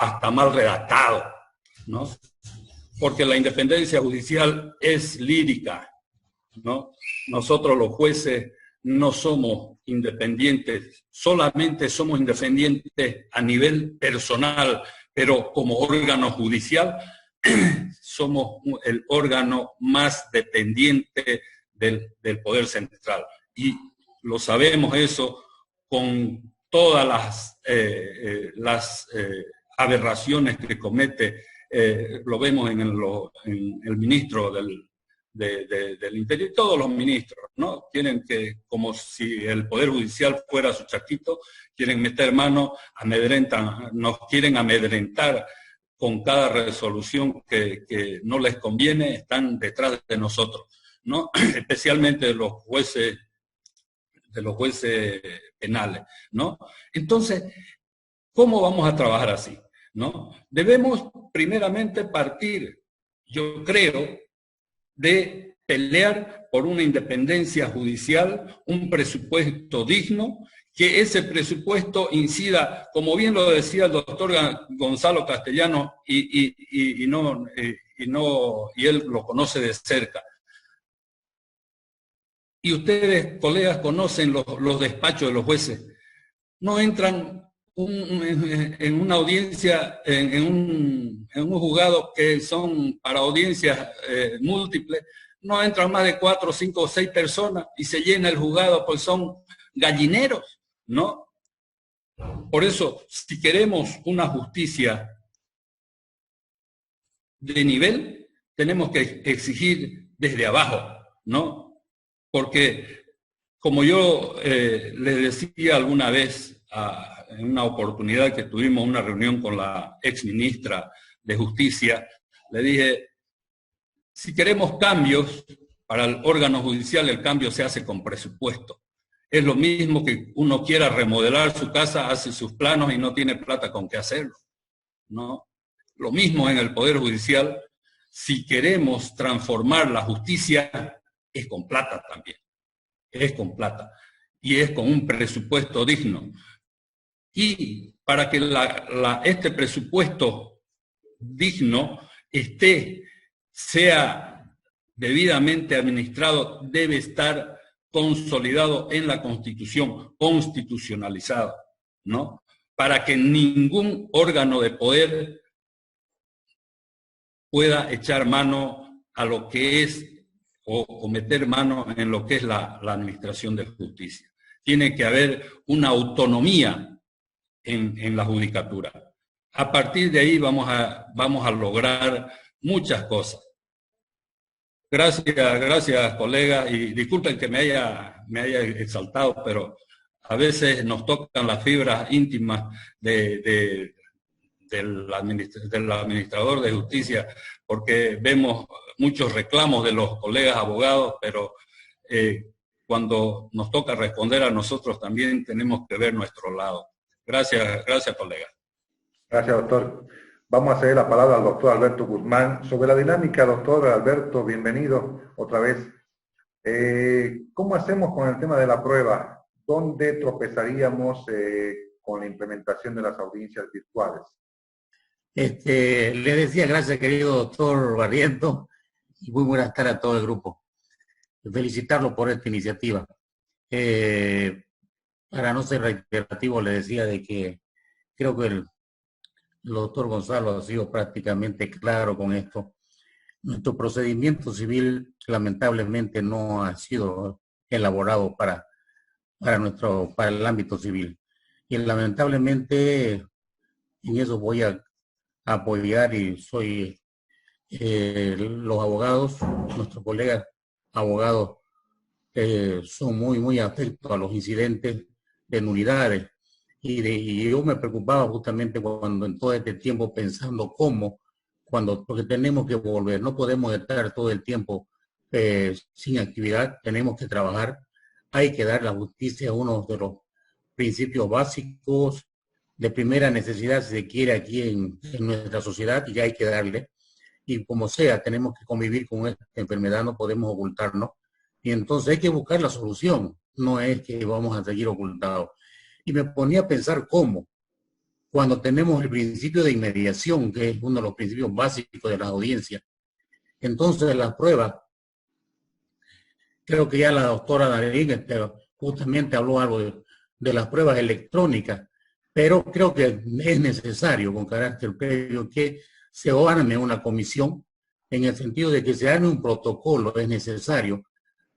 hasta mal redactado, ¿no? Porque la independencia judicial es lírica, ¿no? Nosotros los jueces no somos independientes, solamente somos independientes a nivel personal, pero como órgano judicial somos el órgano más dependiente del Poder Central. Y lo sabemos eso con todas las aberraciones que comete, lo vemos en el ministro del Interior, todos los ministros, ¿no? Quieren que, como si el Poder Judicial fuera su chaquito, quieren meter mano, nos quieren amedrentar con cada resolución que no les conviene, están detrás de nosotros, ¿no? Especialmente de los jueces penales, ¿no? Entonces, ¿cómo vamos a trabajar así? ¿No? Debemos primeramente partir, yo creo, de pelear por una independencia judicial, un presupuesto digno, que ese presupuesto incida, como bien lo decía el doctor Gonzalo Castellano, y él lo conoce de cerca. Y ustedes, colegas, conocen los despachos de los jueces. No entran en una audiencia, en un juzgado que son para audiencias múltiples, no entran más de 4, 5 o 6 personas y se llena el juzgado, pues son gallineros, ¿no? Por eso, si queremos una justicia de nivel, tenemos que exigir desde abajo, ¿no? Porque, como yo le decía alguna vez en una oportunidad que tuvimos una reunión con la ex ministra de Justicia, le dije, si queremos cambios para el órgano judicial, el cambio se hace con presupuesto. Es lo mismo que uno quiera remodelar su casa, hace sus planos y no tiene plata con qué hacerlo, ¿no? Lo mismo en el Poder Judicial, si queremos transformar la justicia, es con plata también, es con plata, y es con un presupuesto digno. Y para que este presupuesto digno sea debidamente administrado, debe estar consolidado en la Constitución, constitucionalizado, ¿no? Para que ningún órgano de poder pueda echar mano a lo que es o meter mano en lo que es la administración de justicia. Tiene que haber una autonomía en la judicatura. A partir de ahí vamos a lograr muchas cosas. Gracias, colega, y disculpen que me haya exaltado, pero a veces nos tocan las fibras íntimas del administrador de justicia, porque vemos muchos reclamos de los colegas abogados, pero cuando nos toca responder a nosotros también tenemos que ver nuestro lado. Gracias, colega. Gracias, doctor. Vamos a ceder la palabra al doctor Alberto Guzmán. Sobre la dinámica, doctor Alberto, bienvenido otra vez. ¿Cómo hacemos con el tema de la prueba? ¿Dónde tropezaríamos con la implementación de las audiencias virtuales? Le decía, gracias querido doctor Barriento, y muy buenas tardes a todo el grupo. Felicitarlo por esta iniciativa. Para no ser reiterativo, le decía de que creo que el doctor Gonzalo ha sido prácticamente claro con esto. Nuestro procedimiento civil lamentablemente no ha sido elaborado para el ámbito civil. Y lamentablemente en eso voy a apoyar y soy los abogados, nuestros colegas abogados son muy afectos a los incidentes de nulidades. Y yo me preocupaba justamente cuando en todo este tiempo pensando porque tenemos que volver, no podemos estar todo el tiempo sin actividad, tenemos que trabajar, hay que dar la justicia a uno de los principios básicos de primera necesidad, si se quiere, aquí en nuestra sociedad, y hay que darle, y como sea, tenemos que convivir con esta enfermedad, no podemos ocultarnos, y entonces hay que buscar la solución, no es que vamos a seguir ocultados. Y me ponía a pensar cómo, cuando tenemos el principio de inmediación, que es uno de los principios básicos de la audiencia, entonces las pruebas, creo que ya la doctora Darín justamente habló algo de las pruebas electrónicas, pero creo que es necesario con carácter previo que se arme una comisión en el sentido de que se arme un protocolo, es necesario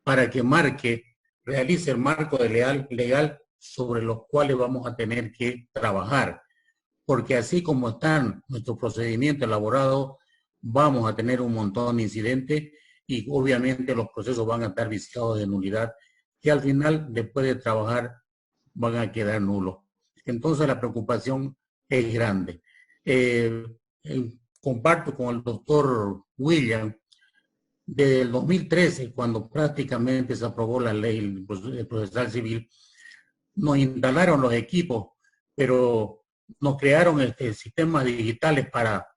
para que realice el marco legal sobre los cuales vamos a tener que trabajar. porque así como están nuestros procedimientos elaborados, vamos a tener un montón de incidentes y obviamente los procesos van a estar viciados de nulidad que al final, después de trabajar, van a quedar nulos. Entonces la preocupación es grande. Comparto con el doctor William, desde el 2013, cuando prácticamente se aprobó la ley procesal civil, nos instalaron los equipos, pero nos crearon sistemas digitales para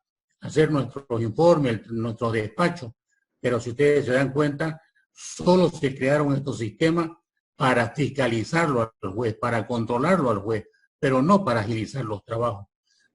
hacer nuestros informes, nuestros despachos. Pero si ustedes se dan cuenta, solo se crearon estos sistemas para fiscalizarlo al juez, para controlarlo al juez, pero no para agilizar los trabajos,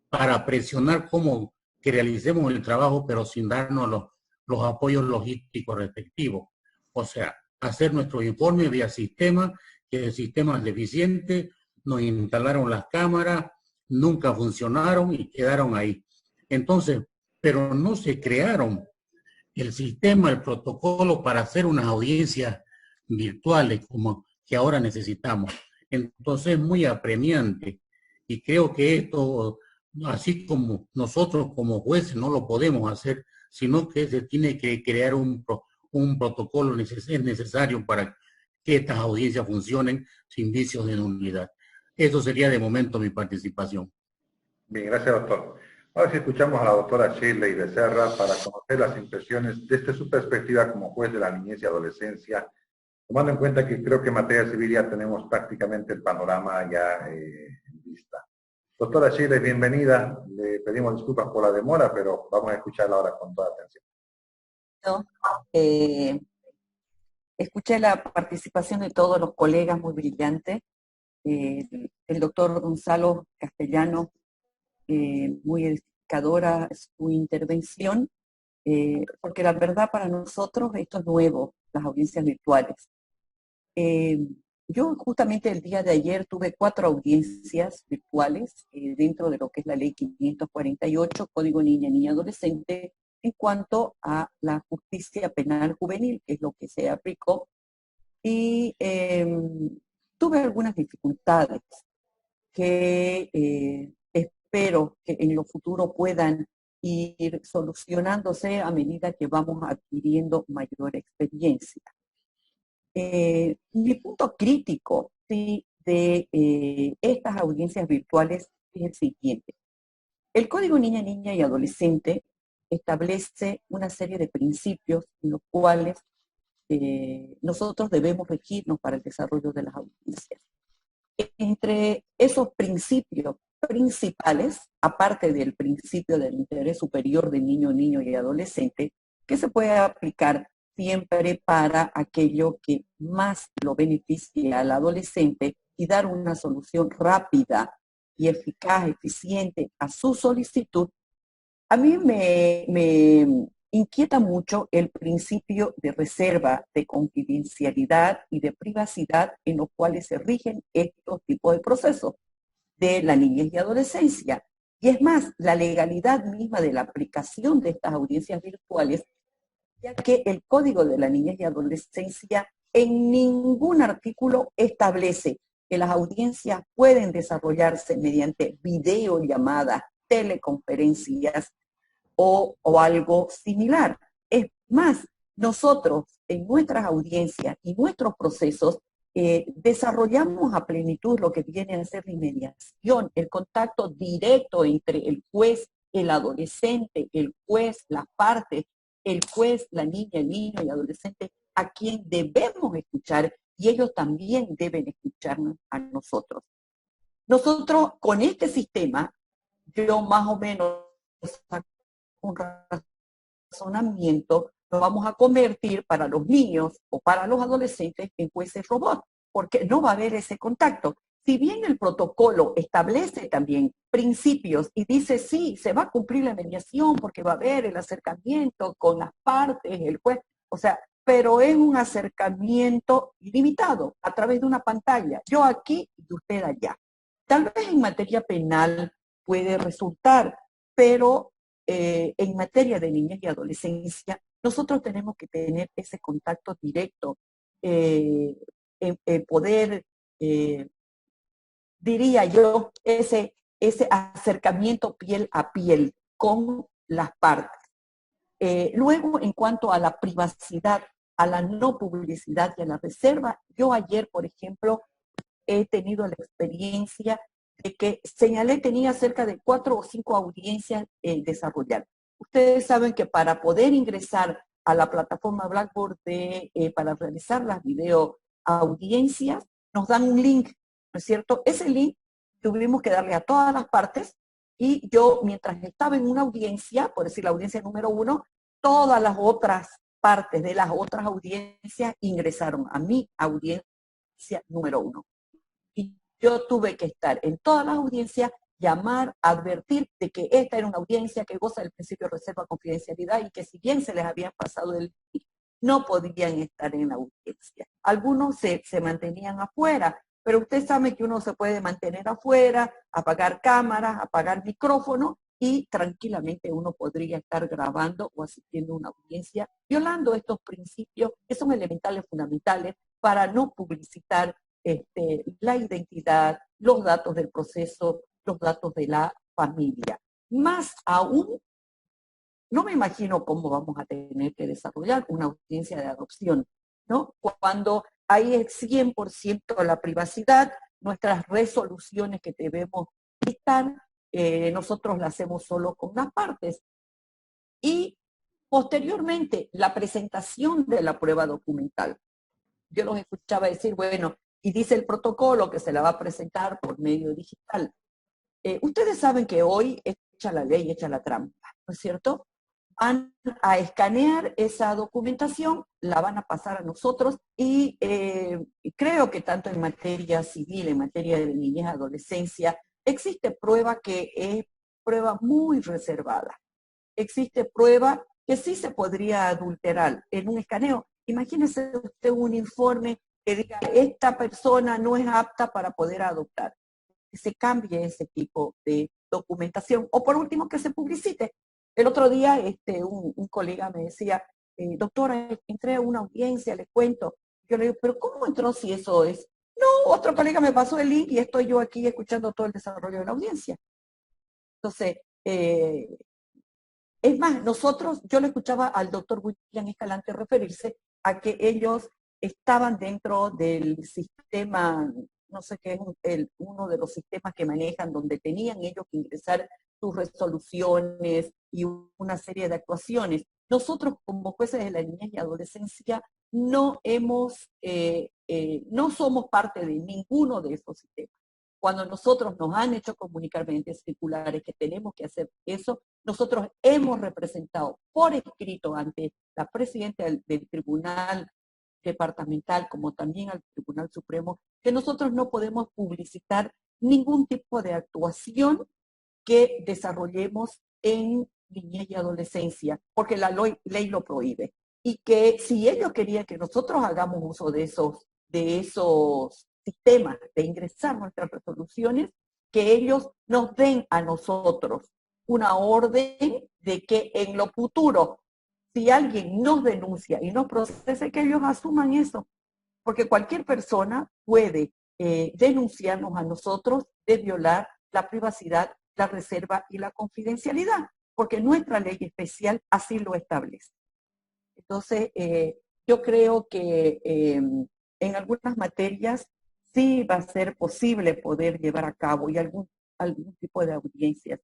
para presionar cómo que realicemos el trabajo, pero sin darnos los apoyos logísticos respectivos. O sea, hacer nuestros informes vía sistema, que el sistema es deficiente, nos instalaron las cámaras, nunca funcionaron y quedaron ahí. Entonces, pero no se crearon el sistema, el protocolo para hacer unas audiencias virtuales como que ahora necesitamos. Entonces es muy apremiante y creo que esto, así como nosotros como jueces no lo podemos hacer, sino que se tiene que crear un protocolo necesario para que estas audiencias funcionen sin vicios de nulidad. Eso sería de momento mi participación. Bien, gracias, doctor. Ahora sí escuchamos a la doctora Shirley Becerra para conocer las impresiones desde su perspectiva como juez de la niñez y adolescencia, tomando en cuenta que creo que en materia civil ya tenemos prácticamente el panorama ya en vista. Doctora Shirley, bienvenida. Le pedimos disculpas por la demora, pero vamos a escucharla ahora con toda atención. Escuché la participación de todos los colegas muy brillante. El doctor Gonzalo Castellano, muy edificadora su intervención, porque la verdad para nosotros esto es nuevo, las audiencias virtuales. Yo justamente el día de ayer tuve 4 audiencias virtuales dentro de lo que es la ley 548, Código Niña, Niña, Adolescente, en cuanto a la justicia penal juvenil, que es lo que se aplicó, y tuve algunas dificultades que espero que en lo futuro puedan ir solucionándose a medida que vamos adquiriendo mayor experiencia. Mi punto crítico ¿sí? de estas audiencias virtuales es el siguiente. El Código Niña, Niña y Adolescente establece una serie de principios en los cuales nosotros debemos regirnos para el desarrollo de las audiencias. Entre esos principios principales, aparte del principio del interés superior del niño, niño y adolescente, que se puede aplicar siempre para aquello que más lo beneficie al adolescente y dar una solución rápida y eficaz, eficiente a su solicitud, a mí me inquieta mucho el principio de reserva, de confidencialidad y de privacidad en los cuales se rigen estos tipos de procesos de la niñez y adolescencia. Y es más, la legalidad misma de la aplicación de estas audiencias virtuales, ya que el Código de la Niñez y Adolescencia en ningún artículo establece que las audiencias pueden desarrollarse mediante videollamadas, teleconferencias o algo similar. Es más, nosotros en nuestras audiencias y nuestros procesos desarrollamos a plenitud lo que viene a ser la inmediación, el contacto directo entre el juez, el adolescente, el juez, las partes, el juez, la niña, el niño y adolescente, a quien debemos escuchar y ellos también deben escucharnos a nosotros. Nosotros con este sistema, yo más o menos un razonamiento, nos vamos a convertir para los niños o para los adolescentes en jueces robots, porque no va a haber ese contacto. Si bien el protocolo establece también principios y dice, sí, se va a cumplir la mediación porque va a haber el acercamiento con las partes, el juez, o sea, pero es un acercamiento limitado a través de una pantalla. Yo aquí y usted allá. Tal vez en materia penal puede resultar, pero en materia de niñez y adolescencia, nosotros tenemos que tener ese contacto directo, poder, diría yo, ese ese acercamiento piel a piel con las partes. Luego, en cuanto a la privacidad, a la no publicidad y a la reserva, yo ayer, por ejemplo, he tenido la experiencia de que señalé tenía cerca de 4 o 5 audiencias desarrolladas. Ustedes saben que para poder ingresar a la plataforma Blackboard para realizar las videoaudiencias, nos dan un link, ¿no es cierto? Ese link tuvimos que darle a todas las partes y yo, mientras estaba en una audiencia, por decir la audiencia número 1, todas las otras partes de las otras audiencias ingresaron a mi audiencia número 1. Y yo tuve que estar en todas las audiencias, llamar, advertir de que esta era una audiencia que goza del principio de reserva, confidencialidad y que si bien se les había pasado el link, no podían estar en la audiencia. Algunos se mantenían afuera, pero usted sabe que uno se puede mantener afuera, apagar cámaras, apagar micrófono y tranquilamente uno podría estar grabando o asistiendo a una audiencia, violando estos principios que son elementales, fundamentales, para no publicitar la identidad, los datos del proceso, los datos de la familia. Más aún, no me imagino cómo vamos a tener que desarrollar una audiencia de adopción, ¿no? Cuando ahí es 100% la privacidad, nuestras resoluciones que debemos estar, nosotros las hacemos solo con las partes. Y posteriormente, la presentación de la prueba documental. Yo los escuchaba decir, bueno, y dice el protocolo que se la va a presentar por medio digital. Ustedes saben que hoy echa la ley, echa la trampa, ¿no es cierto? Van a escanear esa documentación, la van a pasar a nosotros y creo que tanto en materia civil, en materia de niñez y adolescencia, existe prueba que es prueba muy reservada. Existe prueba que sí se podría adulterar en un escaneo. Imagínese usted un informe que diga, esta persona no es apta para poder adoptar. Que se cambie ese tipo de documentación. O por último, que se publicite. El otro día un colega me decía, doctora, entré a una audiencia, le cuento. Yo le digo, pero ¿cómo entró si eso es? No, otro colega me pasó el link y estoy yo aquí escuchando todo el desarrollo de la audiencia. Entonces, es más, yo le escuchaba al doctor William Escalante referirse a que ellos estaban dentro del sistema, no sé qué es uno de los sistemas que manejan, donde tenían ellos que ingresar sus resoluciones y una serie de actuaciones. Nosotros, como jueces de la niñez y adolescencia, no somos parte de ninguno de esos sistemas. Cuando nosotros nos han hecho comunicar mediante circulares que tenemos que hacer eso, nosotros hemos representado por escrito ante la presidenta del Tribunal Departamental, como también al Tribunal Supremo, que nosotros no podemos publicitar ningún tipo de actuación que desarrollemos en niñez y adolescencia, porque la ley lo prohíbe. Y que si ellos querían que nosotros hagamos uso de esos sistemas, de ingresar nuestras resoluciones, que ellos nos den a nosotros una orden de que en lo futuro, si alguien nos denuncia y nos procese, que ellos asuman eso, porque cualquier persona puede denunciarnos a nosotros de violar la privacidad, la reserva y la confidencialidad, porque nuestra ley especial así lo establece. Entonces, yo creo que en algunas materias sí va a ser posible poder llevar a cabo y algún tipo de audiencias.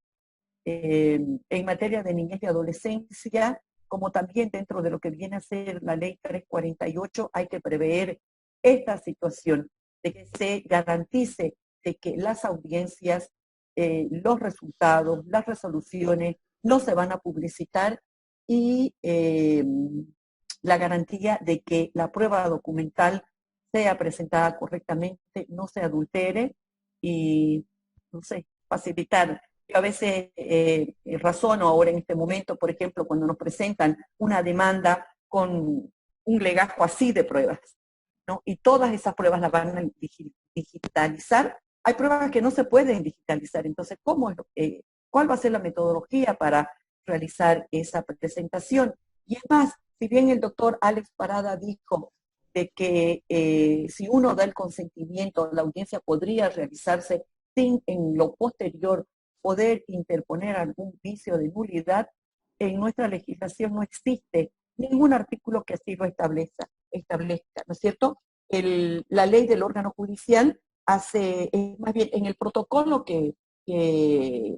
En materia de niñez y adolescencia, como también dentro de lo que viene a ser la ley 348, hay que prever esta situación de que se garantice de que las audiencias, los resultados, las resoluciones no se van a publicitar y la garantía de que la prueba documental sea presentada correctamente, no se adultere y, no sé, facilitar. Yo a veces razono ahora en este momento, por ejemplo, cuando nos presentan una demanda con un legajo así de pruebas, ¿no? Y todas esas pruebas las van a digitalizar. Hay pruebas que no se pueden digitalizar, entonces, ¿cuál va a ser la metodología para realizar esa presentación? Y es más, si bien el doctor Alex Parada dijo de que si uno da el consentimiento, la audiencia podría realizarse sin en lo posterior poder interponer algún vicio de nulidad, en nuestra legislación no existe ningún artículo que así lo establezca, ¿no es cierto? La ley del órgano judicial hace, más bien en el protocolo que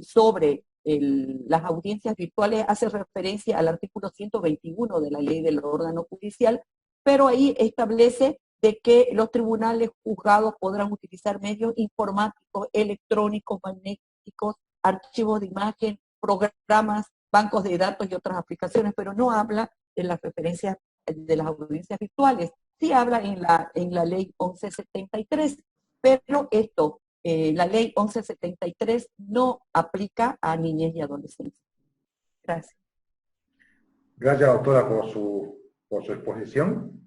sobre las audiencias virtuales hace referencia al artículo 121 de la ley del órgano judicial, pero ahí establece de que los tribunales juzgados podrán utilizar medios informáticos, electrónicos, magnéticos, archivos de imagen, programas, bancos de datos y otras aplicaciones, pero no habla de las referencias de las audiencias virtuales. Sí habla en la ley 1173, pero la ley 1173 no aplica a niñez y adolescencia. Gracias. Gracias, doctora, por su exposición.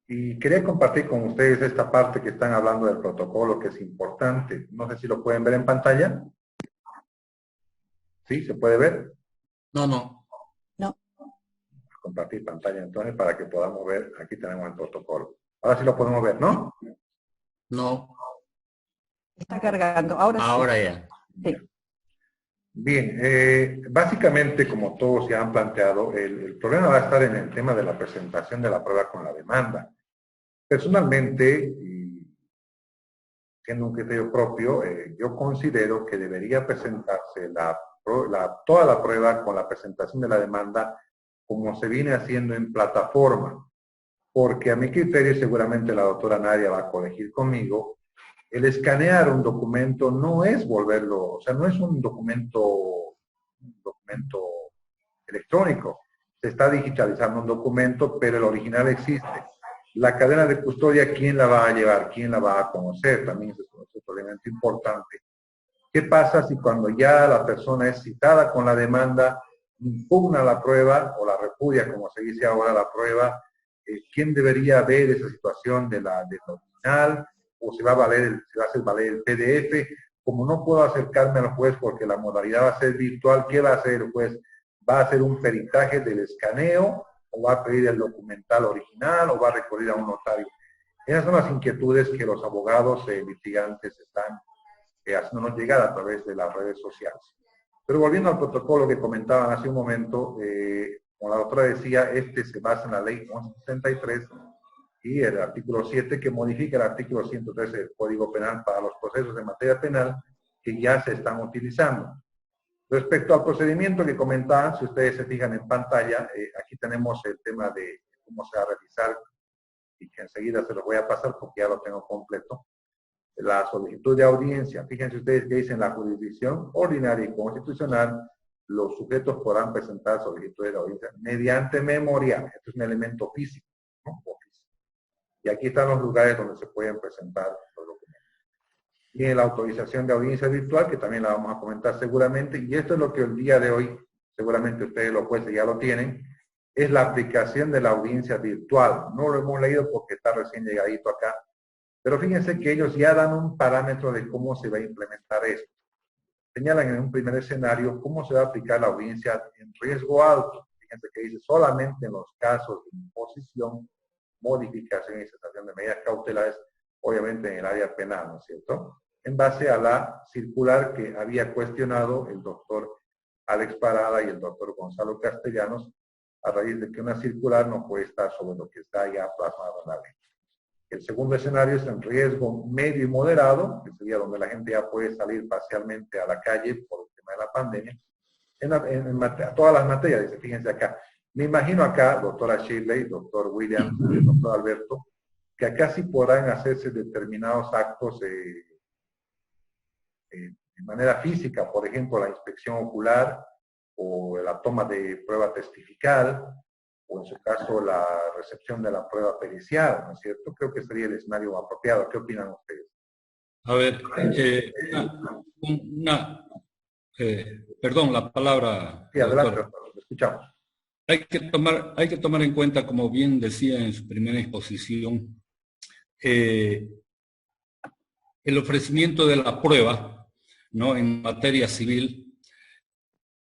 Y quería compartir con ustedes esta parte que están hablando del protocolo, que es importante. No sé si lo pueden ver en pantalla. ¿Sí? ¿Se puede ver? No. Compartir pantalla entonces para que podamos ver. Aquí tenemos el protocolo. Ahora sí lo podemos ver, ¿no? No. Está cargando. Ahora sí. Ya. Sí. Bien, básicamente, como todos ya han planteado, el problema va a estar en el tema de la presentación de la prueba con la demanda. Personalmente, y siendo un criterio propio, yo considero que debería presentarse toda la prueba con la presentación de la demanda como se viene haciendo en plataforma, porque a mi criterio, seguramente la doctora Nadia va a corregir conmigo, el escanear un documento no es volverlo, o sea, no es un documento electrónico. Se está digitalizando un documento, pero el original existe. La cadena de custodia, ¿quién la va a llevar? ¿Quién la va a conocer? También es otro elemento importante. ¿Qué pasa si cuando ya la persona es citada con la demanda, impugna la prueba o la repudia, como se dice ahora, la prueba? ¿Quién debería ver esa situación del original? ¿O se va a hacer valer el PDF? Como no puedo acercarme al juez porque la modalidad va a ser virtual, ¿qué va a hacer el juez? ¿Va a hacer un peritaje del escaneo? ¿O va a pedir el documental original? ¿O va a recurrir a un notario? Esas son las inquietudes que los abogados litigantes están haciéndonos llegar a través de las redes sociales. Pero volviendo al protocolo que comentaban hace un momento, como la doctora decía, se basa en la ley 1173 y el artículo 7 que modifica el artículo 113 del Código Penal para los procesos de materia penal que ya se están utilizando. Respecto al procedimiento que comentaban, si ustedes se fijan en pantalla, aquí tenemos el tema de cómo se va a realizar y que enseguida se los voy a pasar porque ya lo tengo completo. La solicitud de audiencia, fíjense ustedes que dicen la jurisdicción ordinaria y constitucional, los sujetos podrán presentar solicitudes de audiencia mediante memorial. Esto es un elemento físico, ¿no? Y aquí están los lugares donde se pueden presentar los documentos. Y la autorización de audiencia virtual, que también la vamos a comentar seguramente, y esto es lo que el día de hoy, seguramente ustedes los jueces ya lo tienen, es la aplicación de la audiencia virtual. No lo hemos leído porque está recién llegadito acá, pero fíjense que ellos ya dan un parámetro de cómo se va a implementar esto. Señalan en un primer escenario cómo se va a aplicar la audiencia en riesgo alto. Fíjense que dice solamente en los casos de imposición, modificación y cesación de medidas cautelares, obviamente en el área penal, ¿no es cierto? En base a la circular que había cuestionado el doctor Alex Parada y el doctor Gonzalo Castellanos, a raíz de que una circular no puede estar sobre lo que está ya plasmado en la ley. El segundo escenario es en riesgo medio y moderado, que sería donde la gente ya puede salir parcialmente a la calle por el tema de la pandemia, en todas las materias. Dice, fíjense acá, me imagino acá, doctora Shirley, doctor William, doctor Alberto, que acá sí podrán hacerse determinados actos de manera física, por ejemplo, la inspección ocular o la toma de prueba testifical, o en su caso la recepción de la prueba pericial, ¿no es cierto? Creo que sería el escenario apropiado. ¿Qué opinan ustedes? A ver, perdón, la palabra. Sí, adelante, doctor, lo escuchamos. Hay que tomar en cuenta, como bien decía en su primera exposición, el ofrecimiento de la prueba, ¿no?, en materia civil,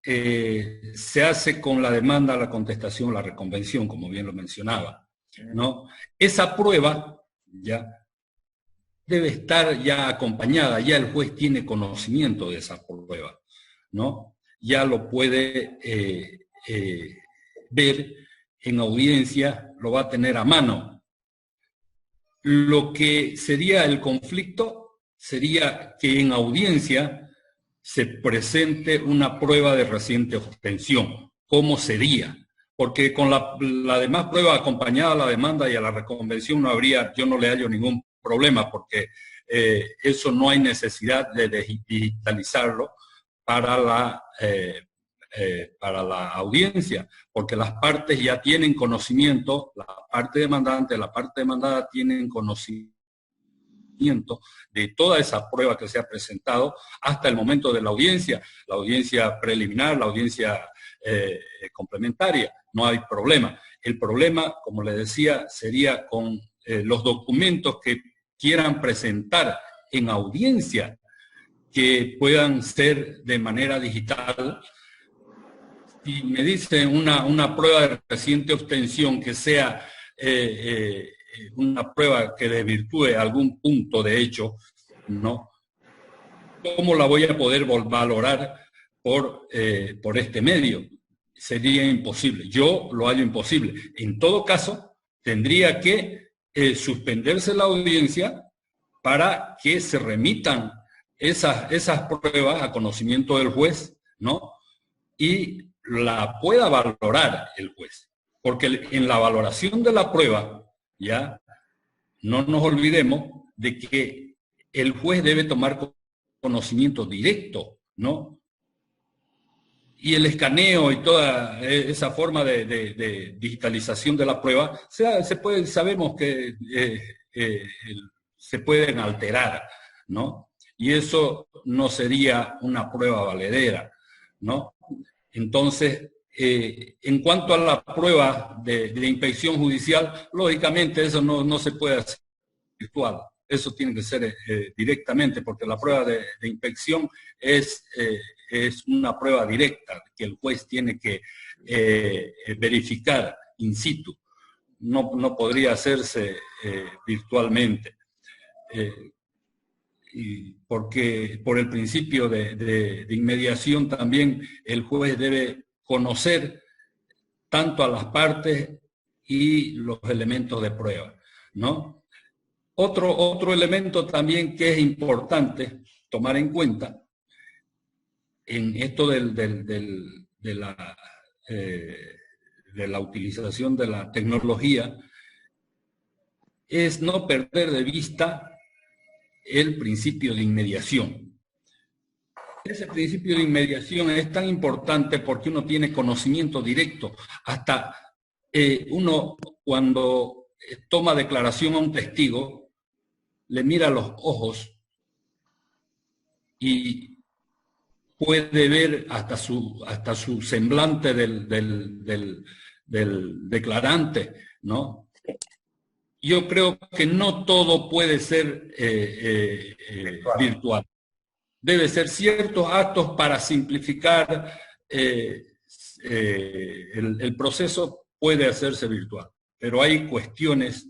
se hace con la demanda, la contestación, la reconvención, como bien lo mencionaba, ¿no? Esa prueba ya debe estar ya acompañada, ya el juez tiene conocimiento de esa prueba, ¿no? Ya lo puede ver en audiencia, lo va a tener a mano. Lo que sería el conflicto sería que en audiencia se presente una prueba de reciente obtención. ¿Cómo sería? Porque con la demás prueba acompañada a la demanda y a la reconvención no habría, yo no le hallo ningún problema, porque eso no hay necesidad de digitalizarlo para la audiencia, porque las partes ya tienen conocimiento, la parte demandante, la parte demandada tienen conocimiento de toda esa prueba que se ha presentado hasta el momento de la audiencia preliminar, la audiencia complementaria, no hay problema. El problema, como le decía, sería con los documentos que quieran presentar en audiencia, que puedan ser de manera digital. Si me dicen una prueba de reciente obtención que sea una prueba que desvirtúe algún punto de hecho, ¿no? ¿Cómo la voy a poder valorar por este medio? Sería imposible. Yo lo hallo imposible. En todo caso, tendría que suspenderse la audiencia para que se remitan esas pruebas a conocimiento del juez, ¿no? Y la pueda valorar el juez. Porque en la valoración de la prueba, ya, no nos olvidemos de que el juez debe tomar conocimiento directo, ¿no? Y el escaneo y toda esa forma de digitalización de la prueba, sabemos que se pueden alterar, ¿no? Y eso no sería una prueba valedera, ¿no? Entonces, en cuanto a la prueba de inspección judicial, lógicamente eso no se puede hacer virtual. Eso tiene que ser directamente, porque la prueba de inspección es una prueba directa que el juez tiene que verificar in situ. No podría hacerse virtualmente. Y porque por el principio de inmediación también el juez debe conocer tanto a las partes y los elementos de prueba, ¿no? Otro elemento también que es importante tomar en cuenta en esto de la utilización de la tecnología es no perder de vista el principio de inmediación. Ese principio de inmediación es tan importante porque uno tiene conocimiento directo. Hasta uno, cuando toma declaración a un testigo, le mira a los ojos y puede ver hasta su semblante del declarante, ¿no? Yo creo que no todo puede ser virtual. Debe ser ciertos actos para simplificar el proceso, puede hacerse virtual. Pero hay cuestiones,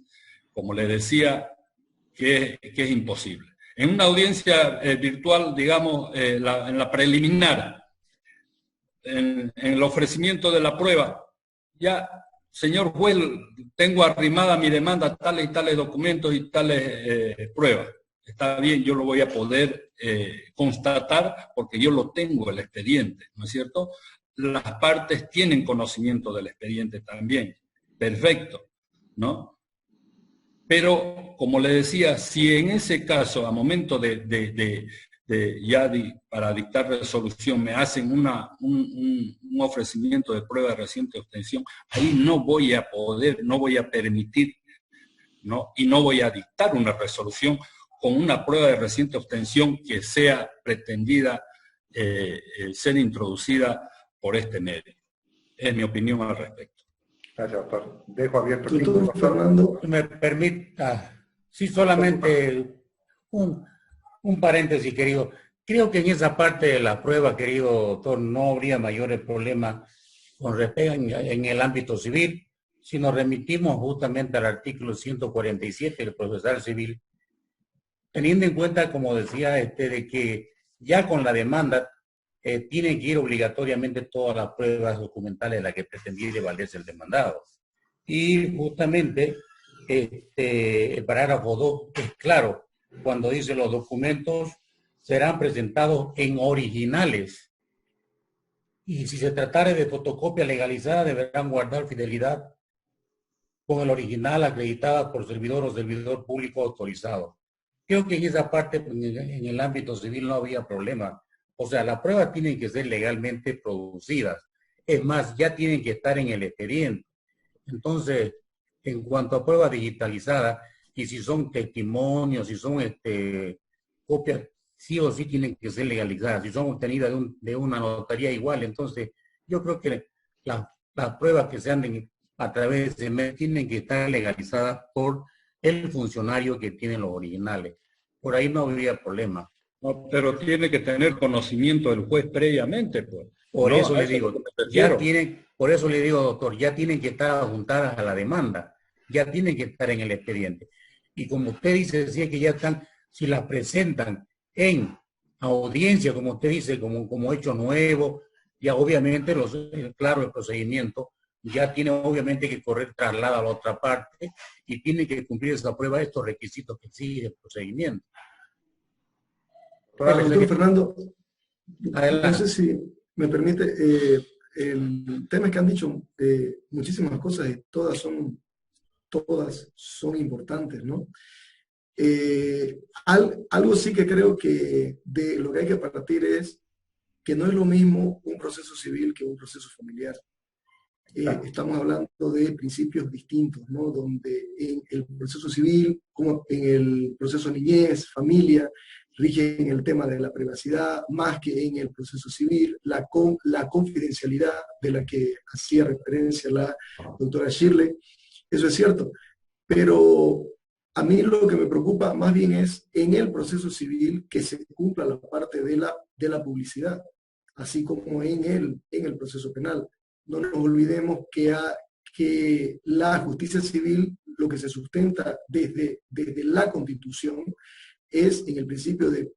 como le decía, que es imposible. En una audiencia virtual, digamos, en la preliminar, en el ofrecimiento de la prueba, ya, señor juez, tengo arrimada mi demanda tales y tales documentos y tales pruebas. Está bien, yo lo voy a poder constatar porque yo lo tengo el expediente, ¿no es cierto? Las partes tienen conocimiento del expediente también. Perfecto, ¿no? Pero, como le decía, si en ese caso, a momento para dictar resolución, me hacen un ofrecimiento de prueba de reciente obtención, ahí no voy a poder, no voy a permitir, ¿no? Y no voy a dictar una resolución con una prueba de reciente obtención que sea pretendida ser introducida por este medio. Es mi opinión al respecto. Gracias, doctor. Dejo abierto el Doctor Fernando. Me permita, sí, solamente un paréntesis, querido. Creo que en esa parte de la prueba, querido doctor, no habría mayores problemas con respecto en el ámbito civil, si nos remitimos justamente al artículo 147 del procesal civil, teniendo en cuenta, como decía, de que ya con la demanda tienen que ir obligatoriamente todas las pruebas documentales de las que pretendía valerse el demandado. Y justamente el parágrafo 2 es claro cuando dice los documentos serán presentados en originales y si se tratare de fotocopia legalizada deberán guardar fidelidad con el original acreditada por servidor o servidor público autorizado. Creo que en esa parte, en el ámbito civil, no había problema. O sea, las pruebas tienen que ser legalmente producidas. Es más, ya tienen que estar en el expediente. Entonces, en cuanto a pruebas digitalizadas, y si son testimonios, si son copias, sí o sí tienen que ser legalizadas. Si son obtenidas de una notaría igual, entonces yo creo que las pruebas que se anden a través de MED tienen que estar legalizadas por el funcionario que tiene los originales. Por ahí no habría problema. No, pero tiene que tener conocimiento del juez previamente, pues. Por No, eso a le eso digo, es lo que me refiero. por eso le digo, doctor, ya tienen que estar adjuntadas a la demanda, ya tienen que estar en el expediente. Y como usted dice, decía que ya están, si las presentan en audiencia, como usted dice, como hecho nuevo, ya obviamente, claro, el procedimiento ya tiene obviamente que correr traslado a la otra parte y tiene que cumplir esa prueba, estos requisitos que exige el procedimiento. Doctor Fernando, Adelante. no sé si me permite, el tema es que han dicho muchísimas cosas y todas son importantes, ¿no? Algo sí que creo que de lo que hay que partir es que no es lo mismo un proceso civil que un proceso familiar. Estamos hablando de principios distintos, ¿no? Donde en el proceso civil, como en el proceso niñez, familia, rigen el tema de la privacidad, más que en el proceso civil, la confidencialidad de la que hacía referencia la doctora Shirley. Eso es cierto, pero a mí lo que me preocupa más bien es en el proceso civil que se cumpla la parte de la publicidad, así como en el proceso penal. No nos olvidemos que la justicia civil, lo que se sustenta desde la Constitución, es en el principio de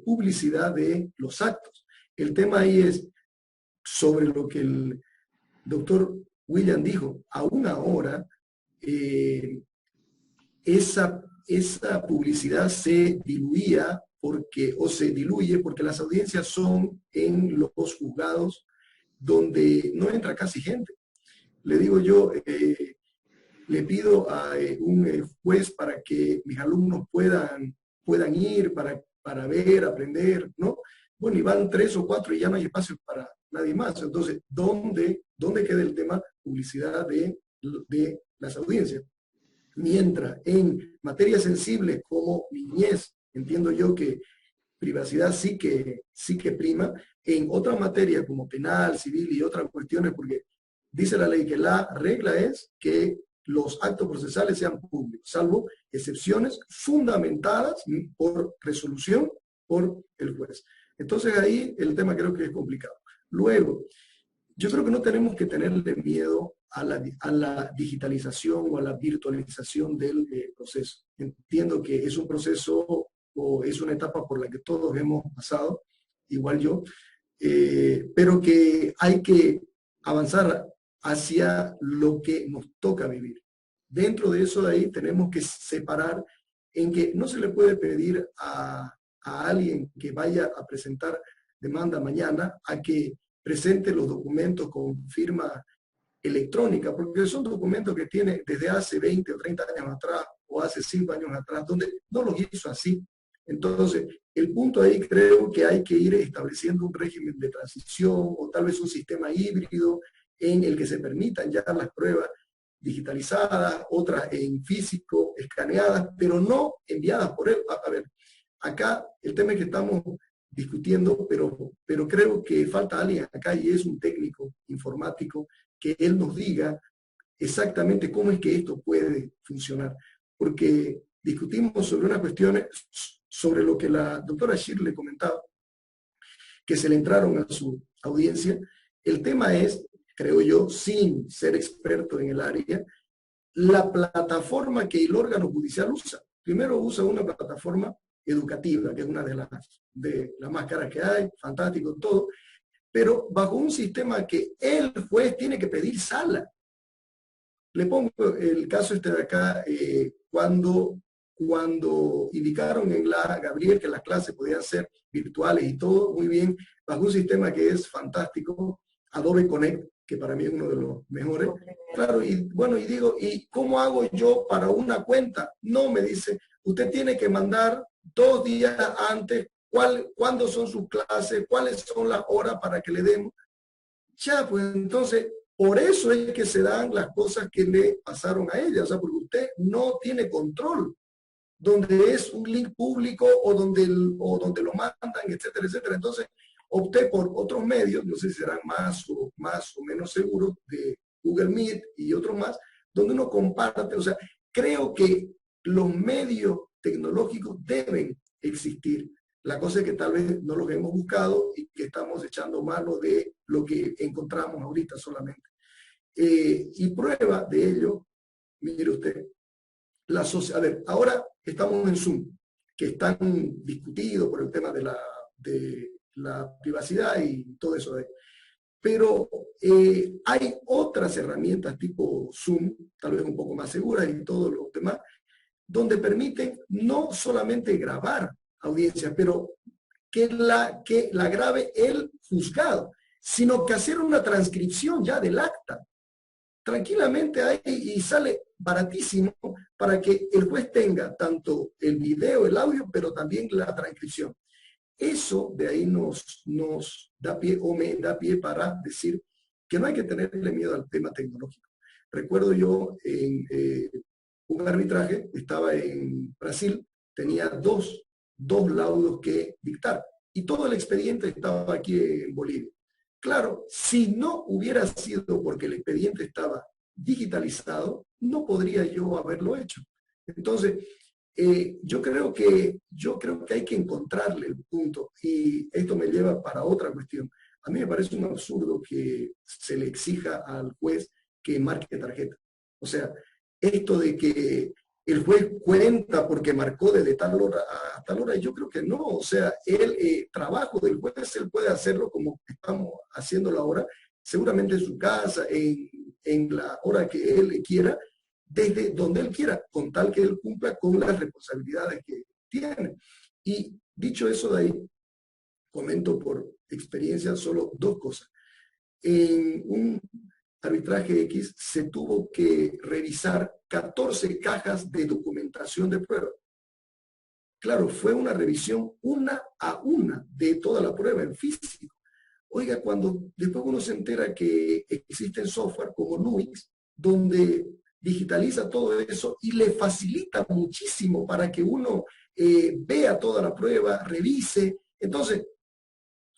publicidad de los actos. El tema ahí es sobre lo que el doctor William dijo, aún ahora esa publicidad se diluía se diluye porque las audiencias son en los juzgados donde no entra casi gente. Le digo yo, le pido a un juez para que mis alumnos puedan ir para ver, aprender, ¿no? Bueno, y van 3 o 4 y ya no hay espacio para nadie más. Entonces, ¿dónde queda el tema publicidad de las audiencias? Mientras en materias sensibles como niñez, entiendo yo que privacidad sí que prima, en otras materias como penal, civil y otras cuestiones, porque dice la ley que la regla es que los actos procesales sean públicos, salvo excepciones fundamentadas por resolución por el juez. Entonces ahí el tema creo que es complicado. Luego, yo creo que no tenemos que tenerle miedo a la digitalización o a la virtualización del proceso. Entiendo que es un proceso o es una etapa por la que todos hemos pasado, igual yo, pero que hay que avanzar hacia lo que nos toca vivir. Dentro de eso de ahí tenemos que separar en que no se le puede pedir a alguien que vaya a presentar demanda mañana a que presente los documentos con firma electrónica, porque son documentos que tiene desde hace 20 o 30 años atrás o hace 5 años atrás, donde no los hizo así. Entonces, el punto ahí creo que hay que ir estableciendo un régimen de transición o tal vez un sistema híbrido en el que se permitan ya las pruebas digitalizadas, otras en físico, escaneadas, pero no enviadas por él. A ver, acá el tema es que estamos discutiendo, pero creo que falta alguien acá y es un técnico informático que él nos diga exactamente cómo es que esto puede funcionar. Porque discutimos sobre unas cuestiones, sobre lo que la doctora Shirley comentaba, que se le entraron a su audiencia. El tema es, creo yo, sin ser experto en el área, la plataforma que el órgano judicial usa. primero usa una plataforma educativa, que es una de las más caras que hay, fantástico, todo, pero bajo un sistema que el juez tiene que pedir sala. Le pongo el caso este de acá, cuando indicaron en la Gabriel que las clases podían ser virtuales y todo, muy bien, bajo un sistema que es fantástico, Adobe Connect, que para mí es uno de los mejores. Claro, y bueno, y digo, ¿y cómo hago yo para una cuenta? No, me dice, usted tiene que mandar 2 días antes cuándo son sus clases, cuáles son las horas para que le demos. Ya, pues entonces, por eso es que se dan las cosas que le pasaron a ella, o sea, porque usted no tiene control, donde es un link público o donde lo mandan, etcétera, etcétera. Entonces, opté por otros medios, no sé si serán más o menos seguros, de Google Meet y otros más, donde uno comparte, o sea, creo que los medios tecnológicos deben existir. La cosa es que tal vez no los hemos buscado y que estamos echando mano de lo que encontramos ahorita solamente. Y prueba de ello, mire usted, a ver, ahora estamos en Zoom, que están discutidos por el tema de la privacidad y todo eso. Pero hay otras herramientas tipo Zoom, tal vez un poco más seguras y todo lo demás, donde permiten no solamente grabar audiencias, pero que la grabe el juzgado, sino que hacer una transcripción ya del acta. Tranquilamente ahí y sale baratísimo para que el juez tenga tanto el video, el audio, pero también la transcripción. Eso de ahí nos da pie o me da pie para decir que no hay que tenerle miedo al tema tecnológico. Recuerdo yo en un arbitraje, estaba en Brasil, tenía dos laudos que dictar y todo el expediente estaba aquí en Bolivia. Claro, si no hubiera sido porque el expediente estaba digitalizado, no podría yo haberlo hecho. Entonces, yo creo que hay que encontrarle el punto y esto me lleva para otra cuestión. A mí me parece un absurdo que se le exija al juez que marque tarjeta. O sea, esto de que el juez cuenta porque marcó desde tal hora a tal hora, yo creo que no. O sea, el trabajo del juez, él puede hacerlo como estamos haciéndolo ahora, seguramente en su casa, en la hora que él quiera, desde donde él quiera, con tal que él cumpla con las responsabilidades que tiene. Y dicho eso de ahí, comento por experiencia solo 2 cosas. En un arbitraje X se tuvo que revisar 14 cajas de documentación de prueba. Claro, fue una revisión una a una de toda la prueba en físico. Oiga, cuando después uno se entera que existen software como Nuix, donde digitaliza todo eso y le facilita muchísimo para que uno vea toda la prueba, revise. Entonces,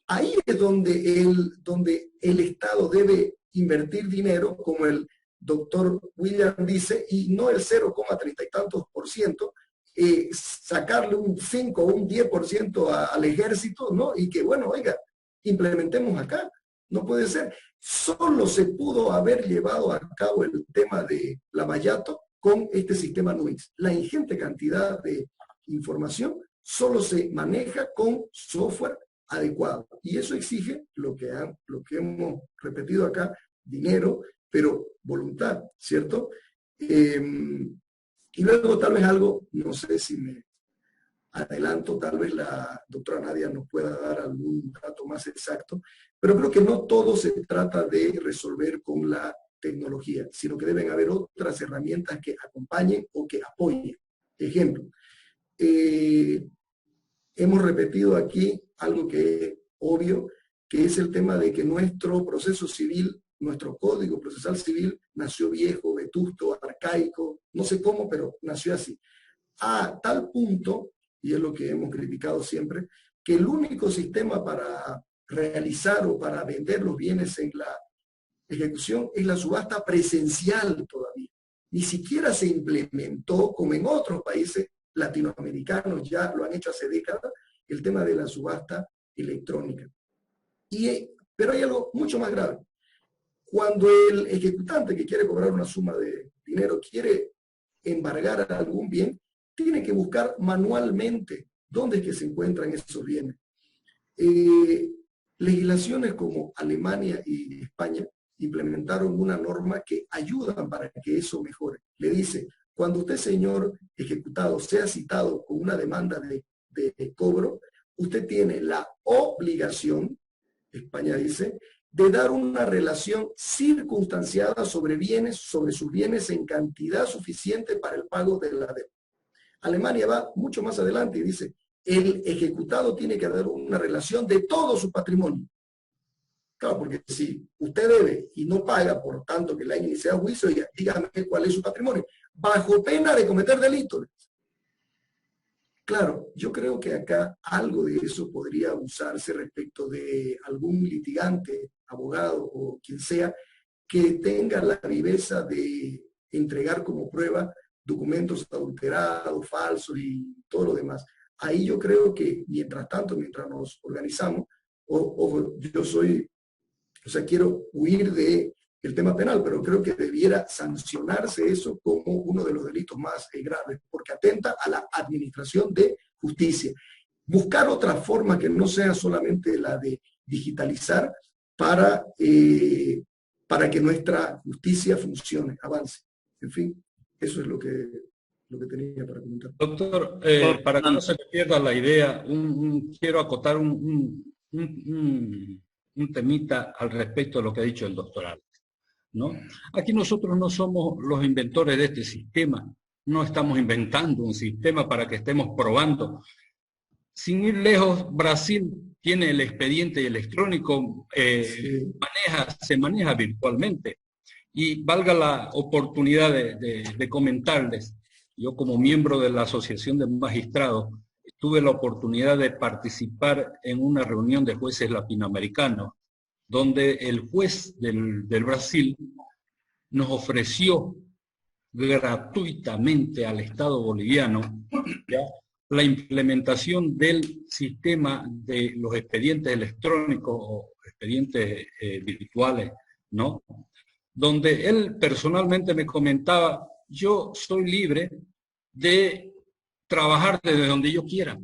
ahí es donde el Estado debe invertir dinero, como el doctor William dice, y no el 0,30 y tantos %, sacarle un 5 o un 10% al ejército, ¿no? Y que, bueno, oiga, implementemos acá. No puede ser. Solo se pudo haber llevado a cabo el tema de Lavallato con este sistema Nuix. La ingente cantidad de información solo se maneja con software adecuado. Y eso exige lo que hemos repetido acá, dinero, pero voluntad, ¿cierto? Y luego tal vez algo, no sé si me adelanto, tal vez la doctora Nadia nos pueda dar algún dato más exacto, pero creo que no todo se trata de resolver con la tecnología, sino que deben haber otras herramientas que acompañen o que apoyen. Ejemplo, hemos repetido aquí algo que es obvio, que es el tema de que nuestro proceso civil, nuestro código procesal civil nació viejo, vetusto, arcaico, no sé cómo, pero nació así. A tal punto, y es lo que hemos criticado siempre, que el único sistema para realizar o para vender los bienes en la ejecución es la subasta presencial todavía. Ni siquiera se implementó, como en otros países latinoamericanos ya lo han hecho hace décadas, el tema de la subasta electrónica. Pero hay algo mucho más grave. Cuando el ejecutante que quiere cobrar una suma de dinero quiere embargar algún bien, tiene que buscar manualmente dónde es que se encuentran esos bienes. Legislaciones como Alemania y España implementaron una norma que ayudan para que eso mejore. Le dice, cuando usted, señor ejecutado, sea citado con una demanda de cobro, usted tiene la obligación, España dice, de dar una relación circunstanciada sobre sus bienes en cantidad suficiente para el pago de la deuda. Alemania va mucho más adelante y dice, el ejecutado tiene que dar una relación de todo su patrimonio. Claro, porque si usted debe y no paga, por tanto que le hayan iniciado juicio, dígame cuál es su patrimonio, bajo pena de cometer delitos. Claro, yo creo que acá algo de eso podría usarse respecto de algún litigante, abogado o quien sea, que tenga la viveza de entregar como prueba documentos adulterados, falsos y todo lo demás. Ahí yo creo que mientras tanto, mientras nos organizamos, quiero huir del tema penal, pero creo que debiera sancionarse eso como uno de los delitos más graves, porque atenta a la administración de justicia. Buscar otra forma que no sea solamente la de digitalizar para que nuestra justicia funcione, avance. En fin, eso es lo que tenía para comentar. Doctor, para que no se me pierda la idea, quiero acotar un temita al respecto de lo que ha dicho el doctor Alex, ¿no? Aquí nosotros no somos los inventores de este sistema, no estamos inventando un sistema para que estemos probando. Sin ir lejos, Brasil tiene el expediente electrónico, se maneja virtualmente. Y valga la oportunidad de comentarles, yo como miembro de la Asociación de Magistrados, tuve la oportunidad de participar en una reunión de jueces latinoamericanos, donde el juez del Brasil nos ofreció gratuitamente al Estado boliviano, ¿ya?, la implementación del sistema de los expedientes electrónicos o expedientes virtuales, ¿no? Donde él personalmente me comentaba, yo soy libre de trabajar desde donde yo quiera.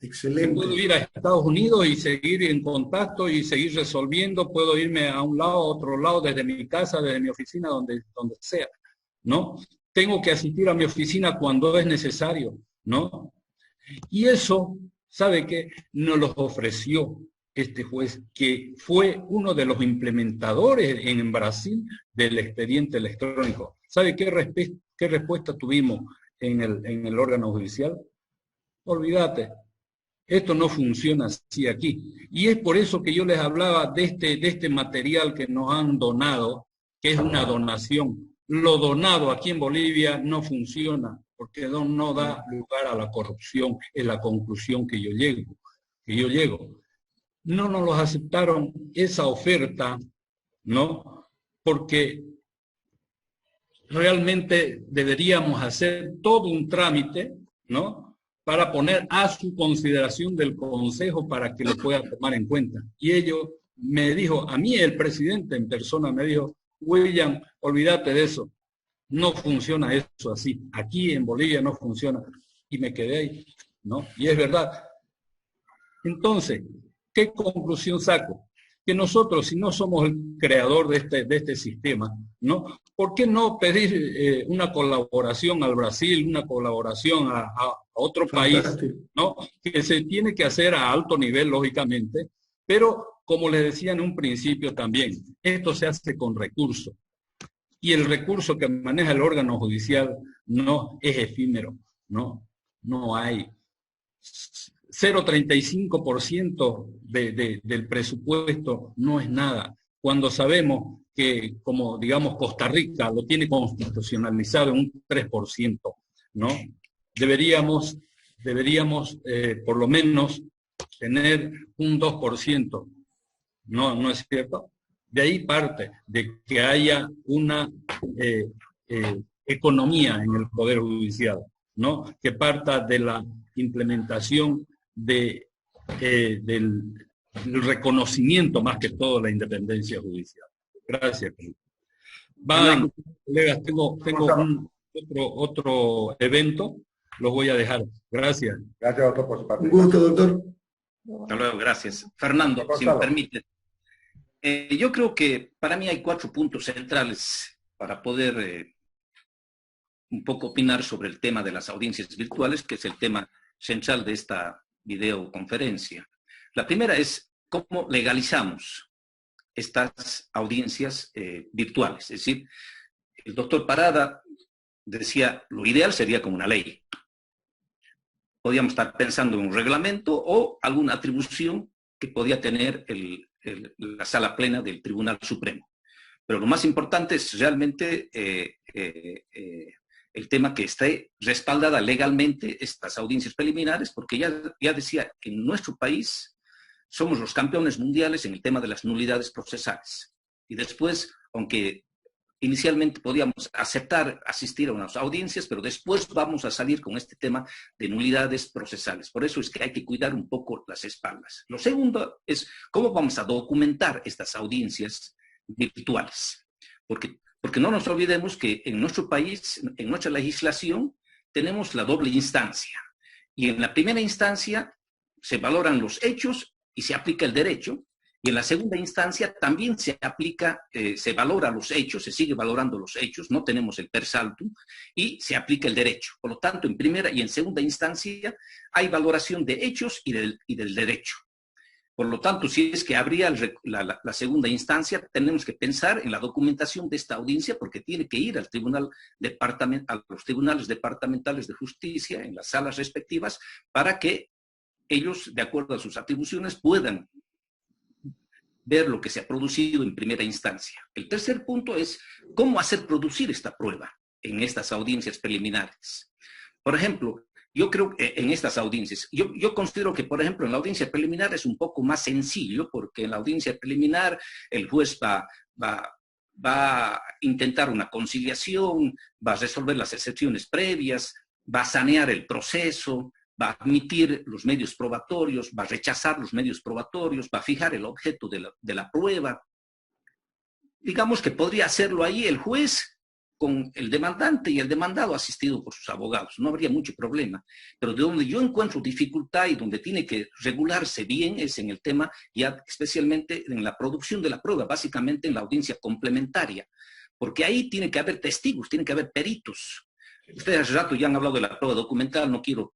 Excelente. Puedo ir a Estados Unidos y seguir en contacto y seguir resolviendo, puedo irme a un lado, a otro lado, desde mi casa, desde mi oficina, donde sea, ¿no? Tengo que asistir a mi oficina cuando es necesario, ¿no? Y eso, ¿sabe qué? Nos lo ofreció este juez, que fue uno de los implementadores en Brasil del expediente electrónico. ¿Sabe qué respuesta tuvimos en el órgano judicial? Olvídate, esto no funciona así aquí. Y es por eso que yo les hablaba de este material que nos han donado, que es una donación. Lo donado aquí en Bolivia no funciona, porque no da lugar a la corrupción, es la conclusión que yo llego. No nos los aceptaron esa oferta, ¿no? Porque realmente deberíamos hacer todo un trámite, ¿no?, para poner a su consideración del Consejo para que lo pueda tomar en cuenta. Y ellos me dijo, a mí el presidente en persona me dijo, William, olvídate de eso, no funciona eso así, aquí en Bolivia no funciona. Y me quedé ahí, ¿no? Y es verdad. Entonces, ¿qué conclusión saco? Que nosotros, si no somos el creador de este sistema, ¿no?, ¿por qué no pedir una colaboración al Brasil, una colaboración a otro país, ¿no?, que se tiene que hacer a alto nivel, lógicamente, pero como les decía en un principio también, esto se hace con recursos. Y el recurso que maneja el órgano judicial no es efímero, no hay. 0,35% del presupuesto no es nada, cuando sabemos que, como digamos, Costa Rica lo tiene constitucionalizado en un 3%, ¿no? Deberíamos por lo menos tener un 2%, ¿no es cierto? De ahí parte de que haya una economía en el Poder Judicial, ¿no?, que parta de la implementación del reconocimiento, más que todo, de la independencia judicial. Gracias. Colegas, tengo otro evento los voy a dejar. Gracias. Gracias, doctor, por su Un participación. gusto, doctor. Hasta luego, gracias. Fernando, si me Gonzalo. permite. Yo creo que para mí hay 4 puntos centrales para poder un poco opinar sobre el tema de las audiencias virtuales, que es el tema central de esta videoconferencia. La primera es cómo legalizamos estas audiencias virtuales. Es decir, el doctor Parada decía, lo ideal sería como una ley. Podríamos estar pensando en un reglamento o alguna atribución que podía tener la sala plena del Tribunal Supremo. Pero lo más importante es realmente el tema que esté respaldada legalmente estas audiencias preliminares, porque ya decía que en nuestro país somos los campeones mundiales en el tema de las nulidades procesales. Y después, aunque inicialmente podíamos aceptar asistir a unas audiencias, pero después vamos a salir con este tema de nulidades procesales. Por eso es que hay que cuidar un poco las espaldas. Lo segundo es cómo vamos a documentar estas audiencias virtuales. Porque no nos olvidemos que en nuestro país, en nuestra legislación, tenemos la doble instancia. Y en la primera instancia se valoran los hechos y se aplica el derecho. Y en la segunda instancia también se aplica, se valora los hechos, se sigue valorando los hechos, no tenemos el per saltum, y se aplica el derecho. Por lo tanto, en primera y en segunda instancia hay valoración de hechos y del derecho. Por lo tanto, si es que habría la segunda instancia, tenemos que pensar en la documentación de esta audiencia, porque tiene que ir a los tribunales departamentales de justicia, en las salas respectivas, para que ellos, de acuerdo a sus atribuciones, puedan ver lo que se ha producido en primera instancia. El tercer punto es cómo hacer producir esta prueba en estas audiencias preliminares. Por ejemplo, yo creo que en estas audiencias, yo considero que, por ejemplo, en la audiencia preliminar es un poco más sencillo, porque en la audiencia preliminar el juez va a intentar una conciliación, va a resolver las excepciones previas, va a sanear el proceso, va a admitir los medios probatorios, va a rechazar los medios probatorios, va a fijar el objeto de la prueba. Digamos que podría hacerlo ahí el juez con el demandante y el demandado asistido por sus abogados. No habría mucho problema. Pero de donde yo encuentro dificultad y donde tiene que regularse bien es en el tema, ya especialmente en la producción de la prueba, básicamente en la audiencia complementaria. Porque ahí tiene que haber testigos, tiene que haber peritos. Ustedes hace rato ya han hablado de la prueba documental, no quiero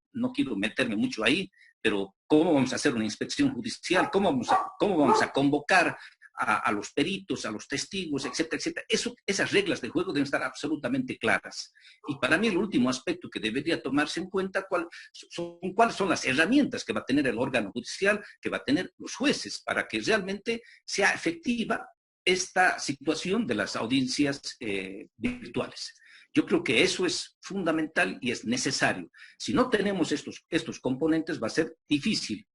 meterme mucho ahí, pero ¿cómo vamos a hacer una inspección judicial? ¿Cómo vamos a convocar a los peritos, a los testigos, etcétera, etcétera? Esas reglas de juego deben estar absolutamente claras. Y para mí el último aspecto que debería tomarse en cuenta, cuáles son las herramientas que va a tener el órgano judicial, que va a tener los jueces, para que realmente sea efectiva esta situación de las audiencias virtuales. Yo creo que eso es fundamental y es necesario. Si no tenemos estos componentes, va a ser difícil.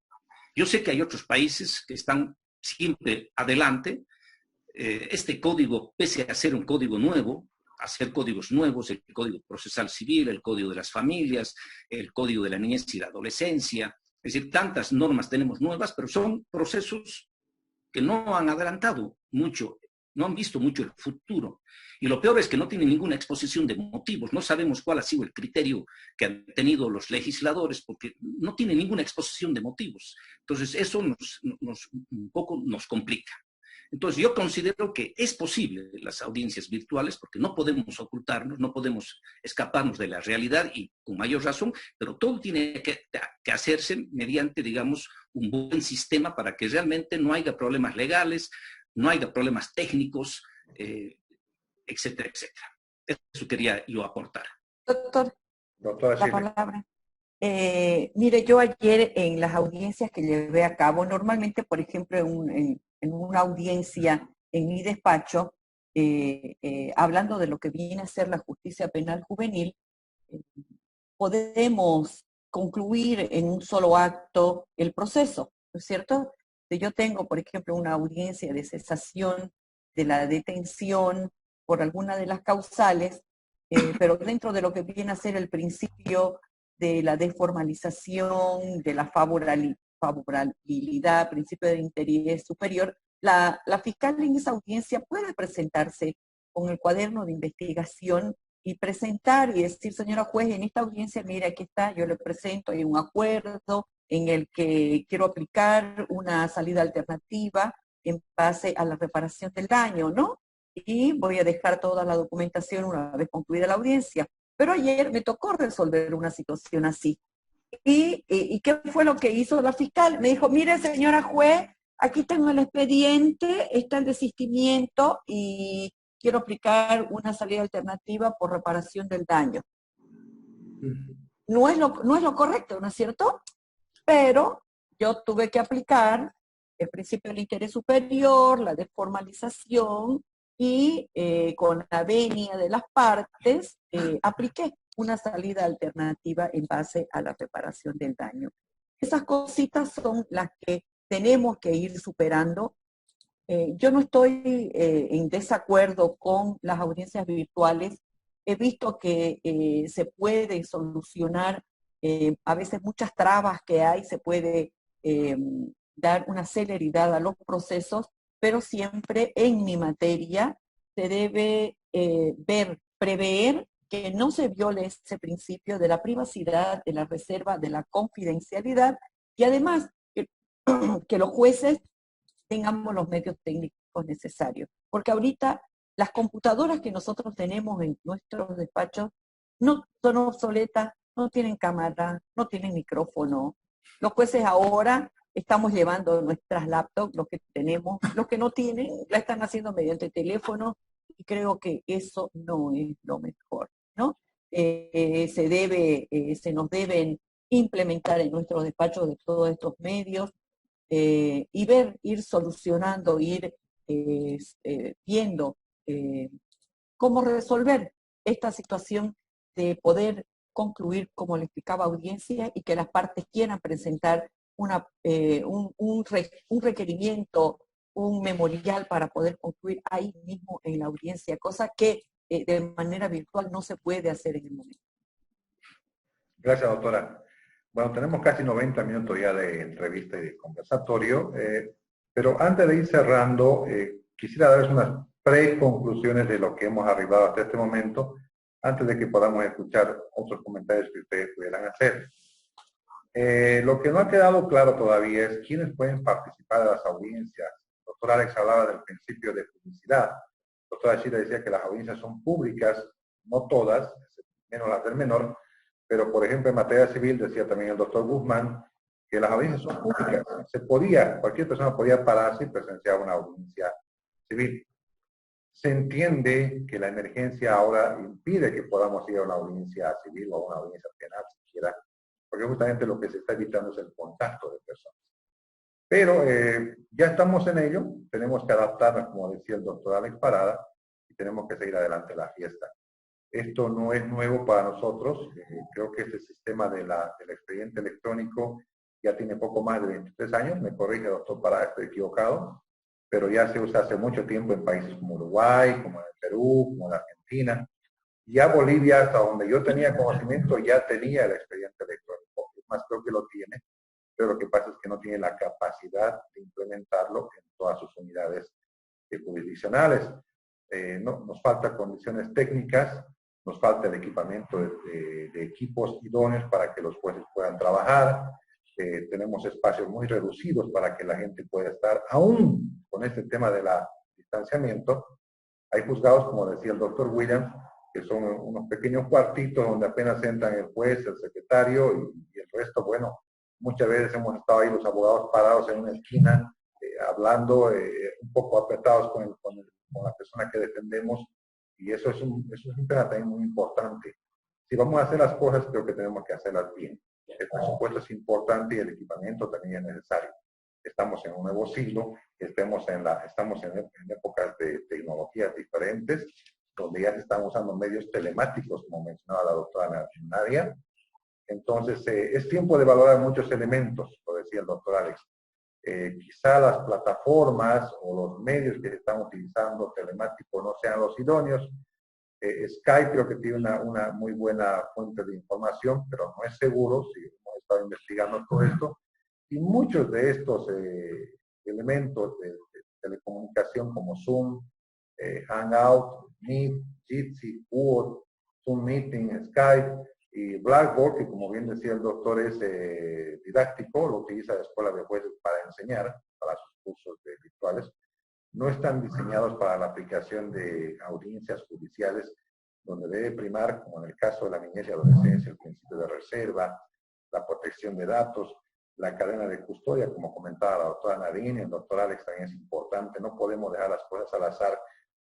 Yo sé que hay otros países que están siempre adelante. Este código, pese a ser un código nuevo, hacer códigos nuevos, el Código Procesal Civil, el Código de las Familias, el Código de la Niñez y la Adolescencia, es decir, tantas normas tenemos nuevas, pero son procesos que no han adelantado mucho, no han visto mucho el futuro. Y lo peor es que no tienen ninguna exposición de motivos. No sabemos cuál ha sido el criterio que han tenido los legisladores, porque no tienen ninguna exposición de motivos. Entonces, eso un poco nos complica. Entonces, yo considero que es posible las audiencias virtuales, porque no podemos ocultarnos, no podemos escaparnos de la realidad, y con mayor razón, pero todo tiene que hacerse mediante, digamos, un buen sistema para que realmente no haya problemas legales, no haya problemas técnicos, etcétera, etcétera. Eso quería yo aportar. Doctor, Doctora la Silvia. palabra. Mire, yo ayer en las audiencias que llevé a cabo, normalmente, por ejemplo, en una audiencia en mi despacho, hablando de lo que viene a ser la justicia penal juvenil, podemos concluir en un solo acto el proceso, ¿no es cierto? Si yo tengo, por ejemplo, una audiencia de cesación de la detención por alguna de las causales, pero dentro de lo que viene a ser el principio de la desformalización, de la favorabilidad, principio de interés superior, la fiscal en esa audiencia puede presentarse con el cuaderno de investigación y presentar y decir, señora juez, en esta audiencia, mire, aquí está, yo le presento, hay un acuerdo en el que quiero aplicar una salida alternativa en base a la reparación del daño, ¿no? Y voy a dejar toda la documentación una vez concluida la audiencia. Pero ayer me tocó resolver una situación así. ¿Y qué fue lo que hizo la fiscal? Me dijo, mire, señora juez, aquí tengo el expediente, está el desistimiento y quiero aplicar una salida alternativa por reparación del daño. No es lo correcto, ¿no es cierto? Pero yo tuve que aplicar el principio del interés superior, la desformalización, y con la venia de las partes apliqué una salida alternativa en base a la reparación del daño. Esas cositas son las que tenemos que ir superando. Yo no estoy en desacuerdo con las audiencias virtuales. He visto que se puede solucionar a veces muchas trabas que hay, se puede dar una celeridad a los procesos, pero siempre en mi materia se debe prever que no se viole ese principio de la privacidad, de la reserva, de la confidencialidad, y además que los jueces tengamos los medios técnicos necesarios. Porque ahorita las computadoras que nosotros tenemos en nuestros despachos no son obsoletas, no tienen cámara, no tienen micrófono. Los jueces ahora estamos llevando nuestras laptops, los que tenemos, los que no tienen, la están haciendo mediante teléfono, y creo que eso no es lo mejor, ¿no? Se nos deben implementar en nuestros despachos de todos estos medios, y ir solucionando, ir viendo cómo resolver esta situación de poder concluir, como le explicaba, audiencia, y que las partes quieran presentar un requerimiento, un memorial para poder concluir ahí mismo en la audiencia, cosa que de manera virtual no se puede hacer en el momento. Gracias, doctora. Bueno, tenemos casi 90 minutos ya de entrevista y de conversatorio, pero antes de ir cerrando, quisiera darles unas preconclusiones de lo que hemos arribado hasta este momento, antes de que podamos escuchar otros comentarios que ustedes pudieran hacer. Lo que no ha quedado claro todavía es quiénes pueden participar de las audiencias. El doctor Alex hablaba del principio de publicidad. El doctor Ashira decía que las audiencias son públicas, no todas, menos las del menor, pero por ejemplo en materia civil decía también el doctor Guzmán que las audiencias son públicas. Cualquier persona podía pararse y presenciar una audiencia civil. Se entiende que la emergencia ahora impide que podamos ir a una audiencia civil o a una audiencia penal siquiera, porque justamente lo que se está evitando es el contacto de personas. Pero ya estamos en ello, tenemos que adaptarnos, como decía el doctor Alex Parada, y tenemos que seguir adelante la fiesta. Esto no es nuevo para nosotros, creo que este sistema del expediente electrónico ya tiene poco más de 23 años, me corrige doctor Parada, estoy equivocado, pero ya se usa hace mucho tiempo en países como Uruguay, como en Perú, como en Argentina. Ya Bolivia, hasta donde yo tenía conocimiento, ya tenía el expediente electrónico. Es más, creo que lo tiene, pero lo que pasa es que no tiene la capacidad de implementarlo en todas sus unidades jurisdiccionales. Nos faltan condiciones técnicas, nos falta el equipamiento de equipos idóneos para que los jueces puedan trabajar. Tenemos espacios muy reducidos para que la gente pueda estar, aún con este tema del distanciamiento. Hay juzgados, como decía el doctor Williams, que son unos pequeños cuartitos donde apenas entran el juez, el secretario y el resto, bueno, muchas veces hemos estado ahí los abogados parados en una esquina, hablando, un poco apretados con la persona que defendemos, y eso es un tema también muy importante. Si vamos a hacer las cosas, creo que tenemos que hacerlas bien. El presupuesto es importante y el equipamiento también es necesario. Estamos en un nuevo siglo, estamos en épocas de tecnologías diferentes, donde ya se están usando medios telemáticos, como mencionaba la doctora Nadia. Entonces, es tiempo de valorar muchos elementos, lo decía el doctor Alex. Quizá las plataformas o los medios que se están utilizando telemáticos no sean los idóneos. Skype creo que tiene una muy buena fuente de información, pero no es seguro, si hemos estado investigando todo esto. Y muchos de estos elementos de telecomunicación como Zoom, Hangout, Meet, Jitsi, Word, Zoom Meeting, Skype y Blackboard, que como bien decía el doctor es didáctico, lo utiliza la escuela de jueces para enseñar, para sus cursos virtuales, no están diseñados para la aplicación de audiencias judiciales, donde debe primar, como en el caso de la niñez y adolescencia, el principio de reserva, la protección de datos, la cadena de custodia, como comentaba la doctora Nadine, el doctor Alex también es importante, no podemos dejar las cosas al azar,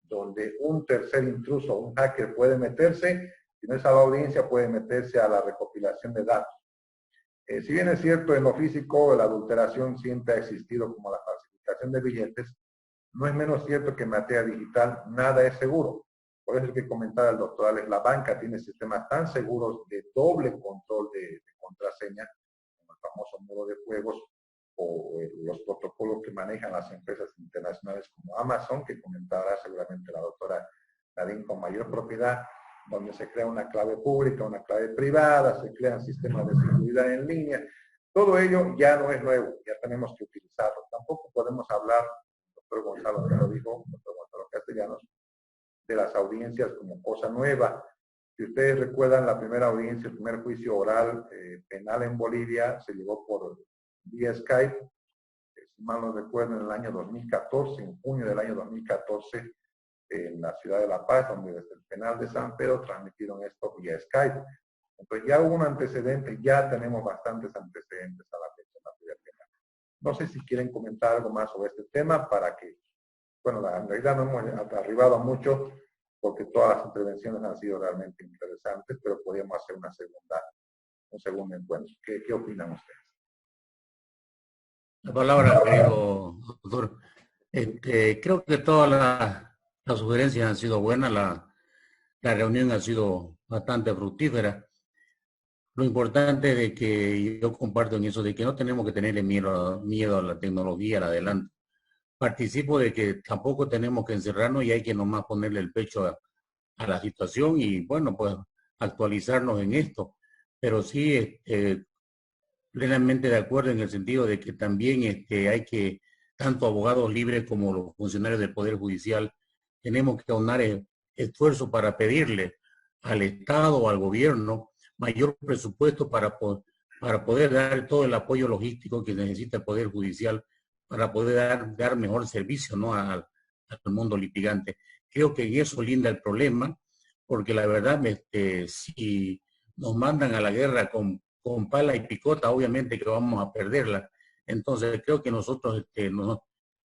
donde un tercer intruso, un hacker puede meterse, si no es a la audiencia, puede meterse a la recopilación de datos. Si bien es cierto, en lo físico, la adulteración siempre ha existido, como la falsificación de billetes, no es menos cierto que en materia digital nada es seguro. Por eso es que comentaba el doctor Alex, la banca tiene sistemas tan seguros de doble control de contraseña, como el famoso modo de juegos, o los protocolos que manejan las empresas internacionales como Amazon, que comentará seguramente la doctora Nadine con mayor propiedad, donde se crea una clave pública, una clave privada, se crean sistemas de seguridad en línea. Todo ello ya no es nuevo, ya tenemos que utilizarlo. Tampoco podemos hablar, el doctor Gonzalo me lo dijo, el doctor Gonzalo Castellanos, de las audiencias como cosa nueva. Si ustedes recuerdan, la primera audiencia, el primer juicio oral penal en Bolivia se llevó por vía Skype, si mal no recuerdo, en el año 2014, en junio del año 2014, en la ciudad de La Paz, donde desde el penal de San Pedro transmitieron esto vía Skype. Entonces ya hubo un antecedente, ya tenemos bastantes antecedentes a la fecha en materia penal. No sé si quieren comentar algo más sobre este tema para que, bueno, en realidad no hemos arribado a mucho porque todas las intervenciones han sido realmente interesantes, pero podríamos hacer un segundo encuentro. ¿Qué opinan ustedes? La palabra, querido doctor. Creo que todas las sugerencias han sido buenas, la reunión ha sido bastante fructífera. Lo importante de que yo comparto en eso, de que no tenemos que tenerle miedo a la tecnología, al adelante. Participo de que tampoco tenemos que encerrarnos y hay que nomás ponerle el pecho a la situación y, bueno, pues actualizarnos en esto. Pero sí, plenamente de acuerdo en el sentido de que también hay que, tanto abogados libres como los funcionarios del Poder Judicial, tenemos que aunar esfuerzos para pedirle al Estado o al gobierno mayor presupuesto para poder dar todo el apoyo logístico que necesita el Poder Judicial para poder dar mejor servicio, ¿no?, al mundo litigante. Creo que en eso linda el problema, porque la verdad, si nos mandan a la guerra con pala y picota, obviamente que vamos a perderla. Entonces creo que nosotros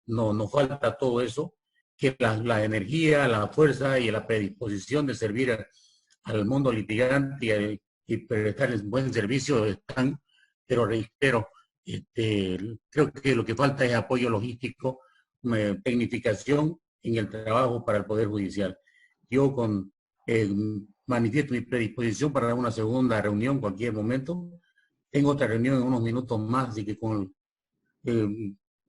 nos falta todo eso, que la energía, la fuerza y la predisposición de servir al mundo litigante y prestar el buen servicio están, pero reitero, creo que lo que falta es apoyo logístico, tecnificación en el trabajo para el Poder Judicial. Yo manifiesto mi predisposición para una segunda reunión en cualquier momento. Tengo otra reunión en unos minutos más, así que con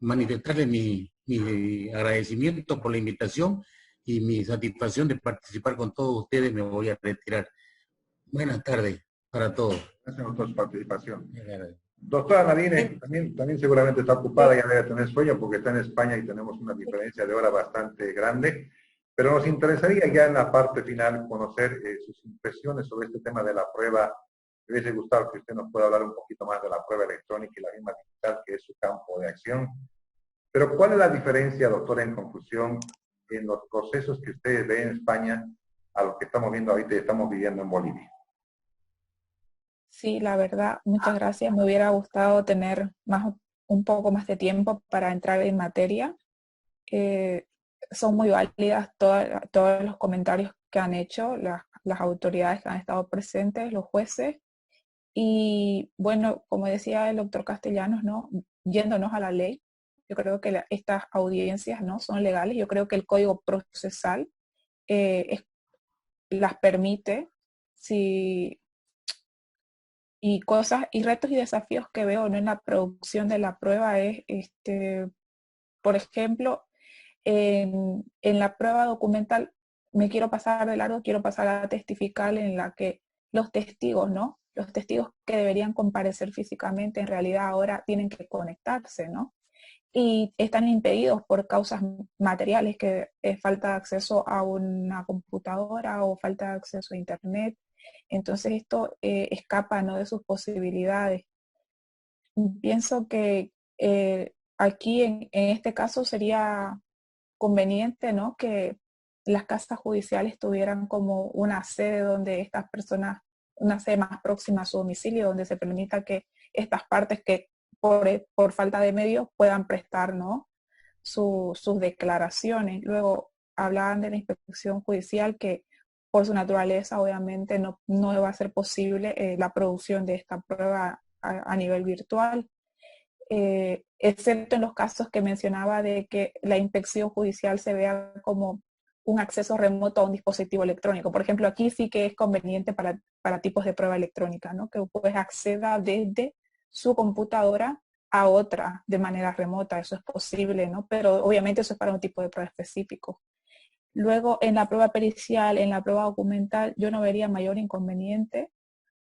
manifestarle mi agradecimiento por la invitación y mi satisfacción de participar con todos ustedes, me voy a retirar. Buenas tardes para todos. Gracias por su participación. Doctora Nadine, también seguramente está ocupada, ya debe tener sueño porque está en España y tenemos una diferencia de hora bastante grande, pero nos interesaría ya en la parte final conocer sus impresiones sobre este tema de la prueba. Me hubiese gustado que usted nos pueda hablar un poquito más de la prueba electrónica y la misma digital, que es su campo de acción. Pero ¿cuál es la diferencia, doctora, en conclusión, en los procesos que ustedes ven en España a los que estamos viendo ahorita y estamos viviendo en Bolivia? Sí, la verdad, muchas gracias. Me hubiera gustado tener un poco más de tiempo para entrar en materia. Son muy válidas todos los comentarios que han hecho las autoridades que han estado presentes, los jueces. Y bueno, como decía el doctor Castellanos, ¿no?, yéndonos a la ley, yo creo que estas audiencias, ¿no?, son legales. Yo creo que el Código Procesal las permite. Y cosas y retos y desafíos que veo, ¿no?, en la producción de la prueba es, por ejemplo, en la prueba documental me quiero pasar de largo, quiero pasar a la testifical, en la que los testigos, ¿no?, los testigos que deberían comparecer físicamente, en realidad ahora tienen que conectarse, ¿no? y están impedidos por causas materiales, que es falta de acceso a una computadora o falta de acceso a internet. Entonces esto escapa, ¿no?, de sus posibilidades. Pienso que aquí en este caso sería conveniente, ¿no?, que las casas judiciales tuvieran como una sede donde estas personas, una sede más próxima a su domicilio, donde se permita que estas partes que por falta de medios puedan prestar, ¿no?, sus declaraciones. Luego hablaban de la inspección judicial, que por su naturaleza obviamente no va a ser posible la producción de esta prueba a nivel virtual. Excepto en los casos que mencionaba de que la inspección judicial se vea como un acceso remoto a un dispositivo electrónico. Por ejemplo, aquí sí que es conveniente para tipos de prueba electrónica, ¿no?, que pues acceda desde su computadora a otra de manera remota. Eso es posible, ¿no?, pero obviamente eso es para un tipo de prueba específico. Luego, en la prueba pericial, en la prueba documental, yo no vería mayor inconveniente,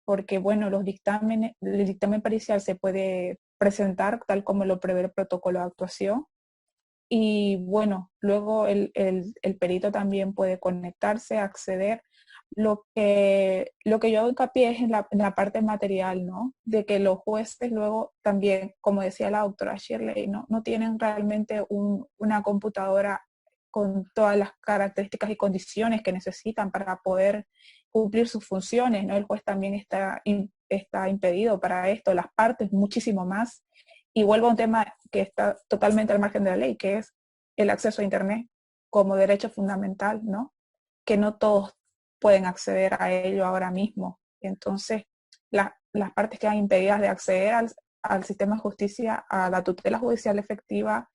porque, bueno, el dictamen pericial se puede presentar tal como lo prevé el protocolo de actuación. Y bueno, luego el perito también puede conectarse, acceder. Lo que yo hago hincapié es en la parte material, ¿no?, de que los jueces luego también, como decía la doctora Shirley, no tienen realmente una computadora con todas las características y condiciones que necesitan para poder cumplir sus funciones, ¿no? El juez también está impedido para esto, las partes muchísimo más. Y vuelvo a un tema que está totalmente al margen de la ley, que es el acceso a Internet como derecho fundamental, ¿no?, que no todos pueden acceder a ello ahora mismo. Entonces, las partes quedan impedidas de acceder al sistema de justicia, a la tutela judicial efectiva.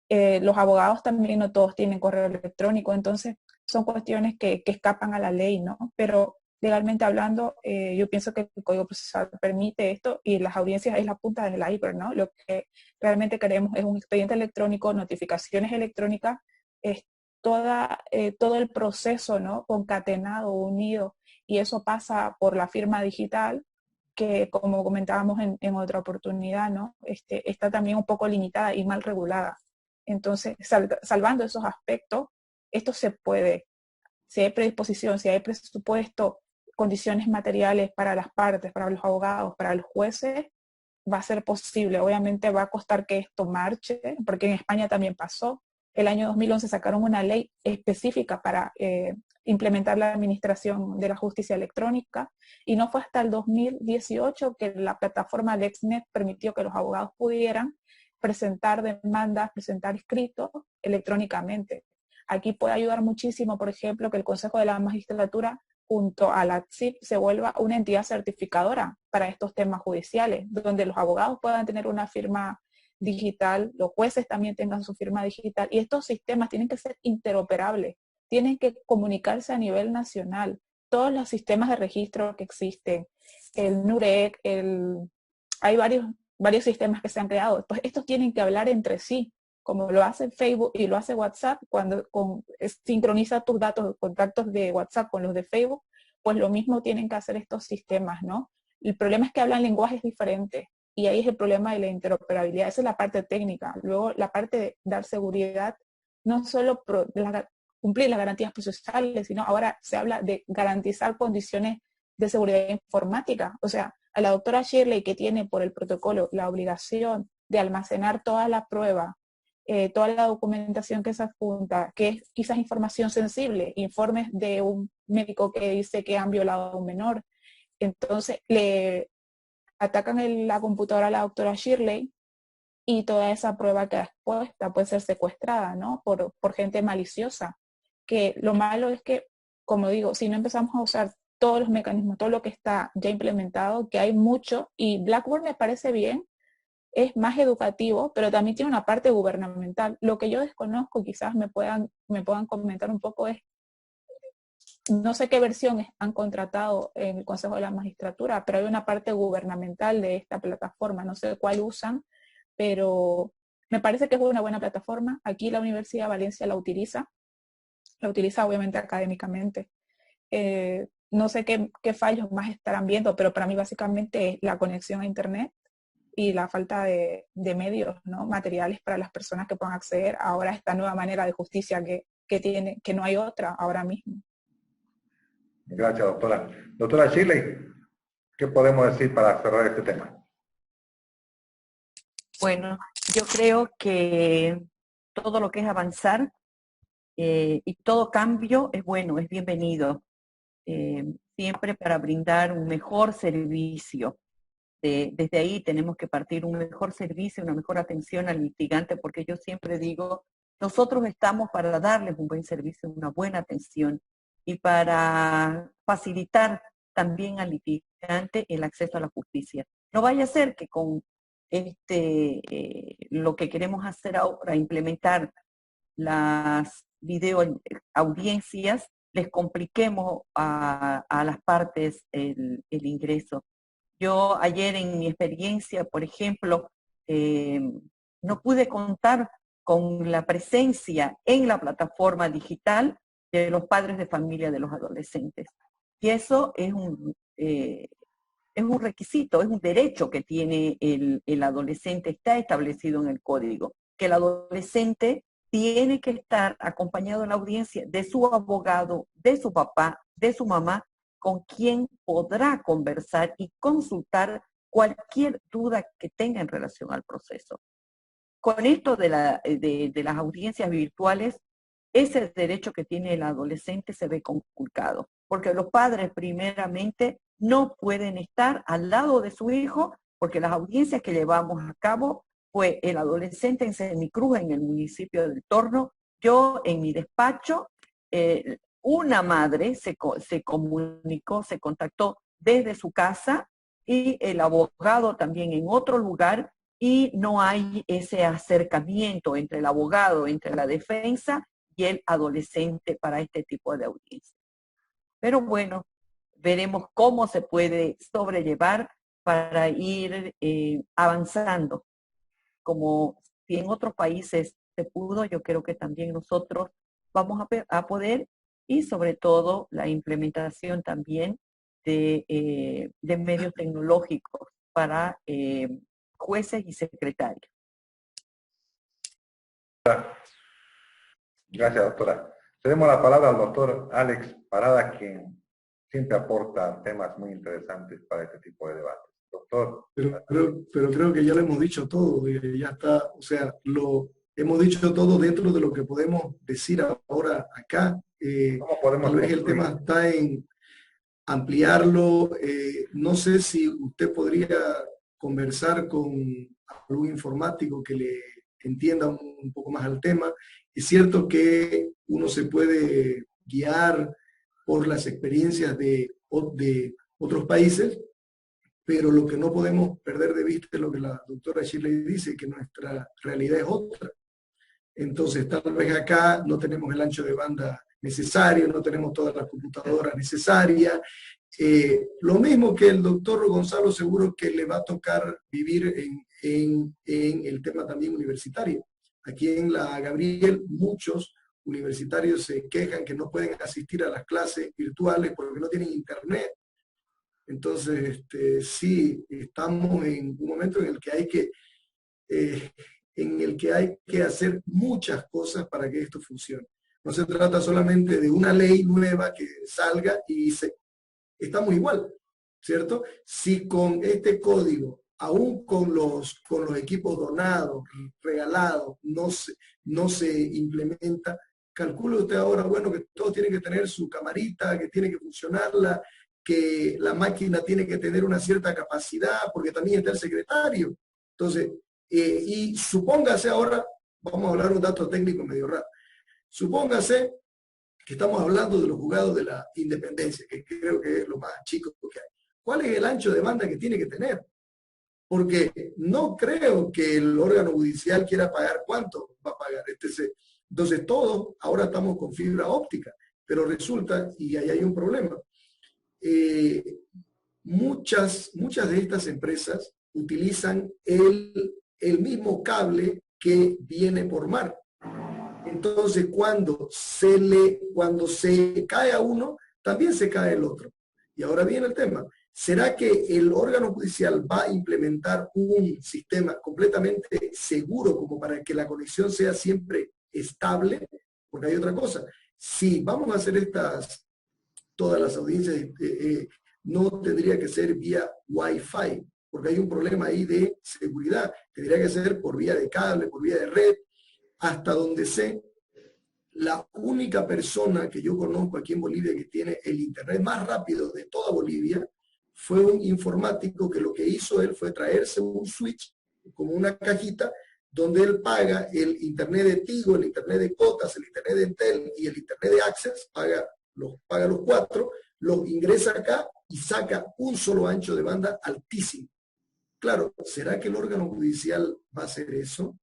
Los abogados también no todos tienen correo electrónico, entonces son cuestiones que escapan a la ley, ¿no? Pero legalmente hablando, yo pienso que el Código Procesal permite esto, y las audiencias es la punta del iceberg, ¿no? Lo que realmente queremos es un expediente electrónico, notificaciones electrónicas, es todo el proceso, ¿no?, concatenado, unido, y eso pasa por la firma digital, que como comentábamos en otra oportunidad, ¿no?, está también un poco limitada y mal regulada. Entonces, salvando esos aspectos, esto se puede, si hay predisposición, si hay presupuesto, condiciones materiales para las partes, para los abogados, para los jueces, va a ser posible. Obviamente va a costar que esto marche, porque en España también pasó. El año 2011 sacaron una ley específica para implementar la administración de la justicia electrónica, y no fue hasta el 2018 que la plataforma LexNet permitió que los abogados pudieran presentar demandas, presentar escritos electrónicamente. Aquí puede ayudar muchísimo, por ejemplo, que el Consejo de la Magistratura junto a la CIP se vuelva una entidad certificadora para estos temas judiciales, donde los abogados puedan tener una firma digital, los jueces también tengan su firma digital, y estos sistemas tienen que ser interoperables, tienen que comunicarse a nivel nacional. Todos los sistemas de registro que existen, el NUREC, hay varios sistemas que se han creado, pues estos tienen que hablar entre sí, como lo hace Facebook y lo hace WhatsApp, cuando sincroniza tus datos, contactos de WhatsApp con los de Facebook, pues lo mismo tienen que hacer estos sistemas, ¿no? El problema es que hablan lenguajes diferentes, y ahí es el problema de la interoperabilidad. Esa es la parte técnica. Luego, la parte de dar seguridad, no solo cumplir las garantías procesales, sino ahora se habla de garantizar condiciones de seguridad informática. O sea, a la doctora Shirley, que tiene por el protocolo la obligación de almacenar toda la prueba, toda la documentación que se adjunta, que es quizás información sensible, informes de un médico que dice que han violado a un menor. Entonces le atacan la computadora a la doctora Shirley, y toda esa prueba queda expuesta, puede ser secuestrada, ¿no?, por gente maliciosa. Que lo malo es que, como digo, si no empezamos a usar todos los mecanismos, todo lo que está ya implementado, que hay mucho, y Blackboard me parece bien, es más educativo, pero también tiene una parte gubernamental. Lo que yo desconozco, quizás me puedan comentar un poco, es, no sé qué versiones han contratado en el Consejo de la Magistratura, pero hay una parte gubernamental de esta plataforma, no sé cuál usan, pero me parece que es una buena plataforma. Aquí la Universidad de Valencia la utiliza obviamente académicamente. No sé qué fallos más estarán viendo, pero para mí básicamente es la conexión a Internet y la falta de medios, ¿no?, materiales para las personas que puedan acceder ahora a esta nueva manera de justicia que no hay otra ahora mismo. Gracias, doctora. Doctora Shirley, ¿qué podemos decir para cerrar este tema? Bueno, yo creo que todo lo que es avanzar y todo cambio es bueno, es bienvenido, siempre para brindar un mejor servicio. Desde ahí tenemos que partir un mejor servicio, una mejor atención al litigante, porque yo siempre digo, nosotros estamos para darles un buen servicio, una buena atención y para facilitar también al litigante el acceso a la justicia. No vaya a ser que con lo que queremos hacer ahora, implementar las videoaudiencias, les compliquemos a las partes el ingreso. Yo ayer en mi experiencia, por ejemplo, no pude contar con la presencia en la plataforma digital de los padres de familia de los adolescentes. Y eso es un requisito, es un derecho que tiene el adolescente, está establecido en el código, que el adolescente tiene que estar acompañado en la audiencia de su abogado, de su papá, de su mamá, con quien podrá conversar y consultar cualquier duda que tenga en relación al proceso. Con esto de las audiencias virtuales, ese derecho que tiene el adolescente se ve conculcado, porque los padres primeramente no pueden estar al lado de su hijo, porque las audiencias que llevamos a cabo fue el adolescente en Semicruz, en el municipio del Torno, yo en mi despacho, una madre se comunicó, se contactó desde su casa y el abogado también en otro lugar, y no hay ese acercamiento entre el abogado, entre la defensa y el adolescente para este tipo de audiencia. Pero bueno, veremos cómo se puede sobrellevar para ir avanzando. Como si en otros países se pudo, yo creo que también nosotros vamos a poder, y sobre todo la implementación también de medios tecnológicos para jueces y secretarios. Gracias, doctora. Cedemos la palabra al doctor Alex Parada, quien siempre aporta temas muy interesantes para este tipo de debates. Doctor. Pero creo que ya lo hemos dicho todo, ya está, o sea, lo hemos dicho todo dentro de lo que podemos decir ahora acá. ¿Cómo podemos tal vez el tema está en ampliarlo. No sé si usted podría conversar con algún informático que le entienda un poco más al tema. Es cierto que uno se puede guiar por las experiencias de otros países, pero lo que no podemos perder de vista es lo que la doctora Shirley dice, que nuestra realidad es otra. Entonces, tal vez acá no tenemos el ancho de banda necesario, no tenemos todas las computadoras necesarias. Lo mismo que el doctor Gonzalo, seguro que le va a tocar vivir en el tema también universitario. Aquí en la Gabriel, muchos universitarios se quejan que no pueden asistir a las clases virtuales porque no tienen internet. Entonces, sí, estamos en un momento en el que hay que hacer muchas cosas para que esto funcione. No se trata solamente de una ley nueva que salga y estamos igual, ¿cierto? Si con este código, aún con los equipos donados, regalados, no se implementa, calcule usted ahora, bueno, que todos tienen que tener su camarita, que tiene que funcionarla, que la máquina tiene que tener una cierta capacidad, porque también está el secretario. Entonces, y supóngase ahora, vamos a hablar un dato técnico medio raro, supóngase que estamos hablando de los juzgados de la independencia, que creo que es lo más chico que hay. ¿Cuál es el ancho de banda que tiene que tener? Porque no creo que el órgano judicial quiera pagar cuánto va a pagar. Entonces todos ahora estamos con fibra óptica, pero resulta, y ahí hay un problema, muchas de estas empresas utilizan el mismo cable que viene por mar. Entonces, cuando se cae a uno, también se cae el otro. Y ahora viene el tema. ¿Será que el órgano judicial va a implementar un sistema completamente seguro como para que la conexión sea siempre estable? Porque hay otra cosa. Si vamos a hacer todas las audiencias, no tendría que ser vía Wi-Fi, porque hay un problema ahí de seguridad. Tendría que ser por vía de cable, por vía de red. Hasta donde sé, la única persona que yo conozco aquí en Bolivia que tiene el internet más rápido de toda Bolivia fue un informático que lo que hizo él fue traerse un switch, como una cajita, donde él paga el internet de Tigo, el internet de Cotas, el internet de Entel y el internet de Access, paga los 4, los ingresa acá y saca un solo ancho de banda altísimo. Claro, ¿será que el órgano judicial va a hacer eso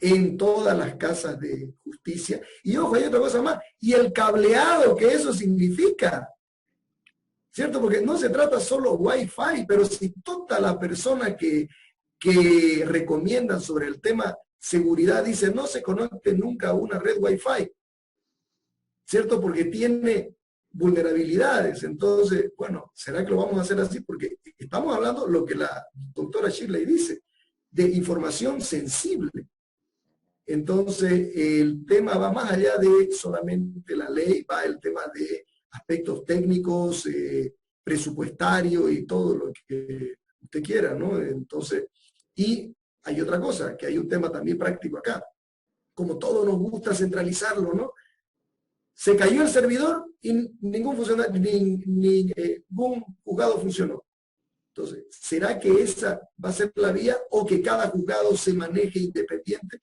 en todas las casas de justicia? Y ojo, hay otra cosa más, y el cableado que eso significa, ¿cierto? Porque no se trata solo Wi-Fi, pero si toda la persona que recomiendan sobre el tema seguridad dice no se conecte nunca a una red Wi-Fi, ¿cierto? Porque tiene vulnerabilidades. Entonces, bueno, ¿será que lo vamos a hacer así? Porque estamos hablando lo que la doctora Shirley dice, de información sensible. Entonces, el tema va más allá de solamente la ley, va el tema de aspectos técnicos, presupuestarios y todo lo que usted quiera, ¿no? Entonces, y hay otra cosa, que hay un tema también práctico acá. Como todo nos gusta centralizarlo, ¿no? Se cayó el servidor y ningún juzgado funcionó. Entonces, ¿será que esa va a ser la vía o que cada juzgado se maneje independiente?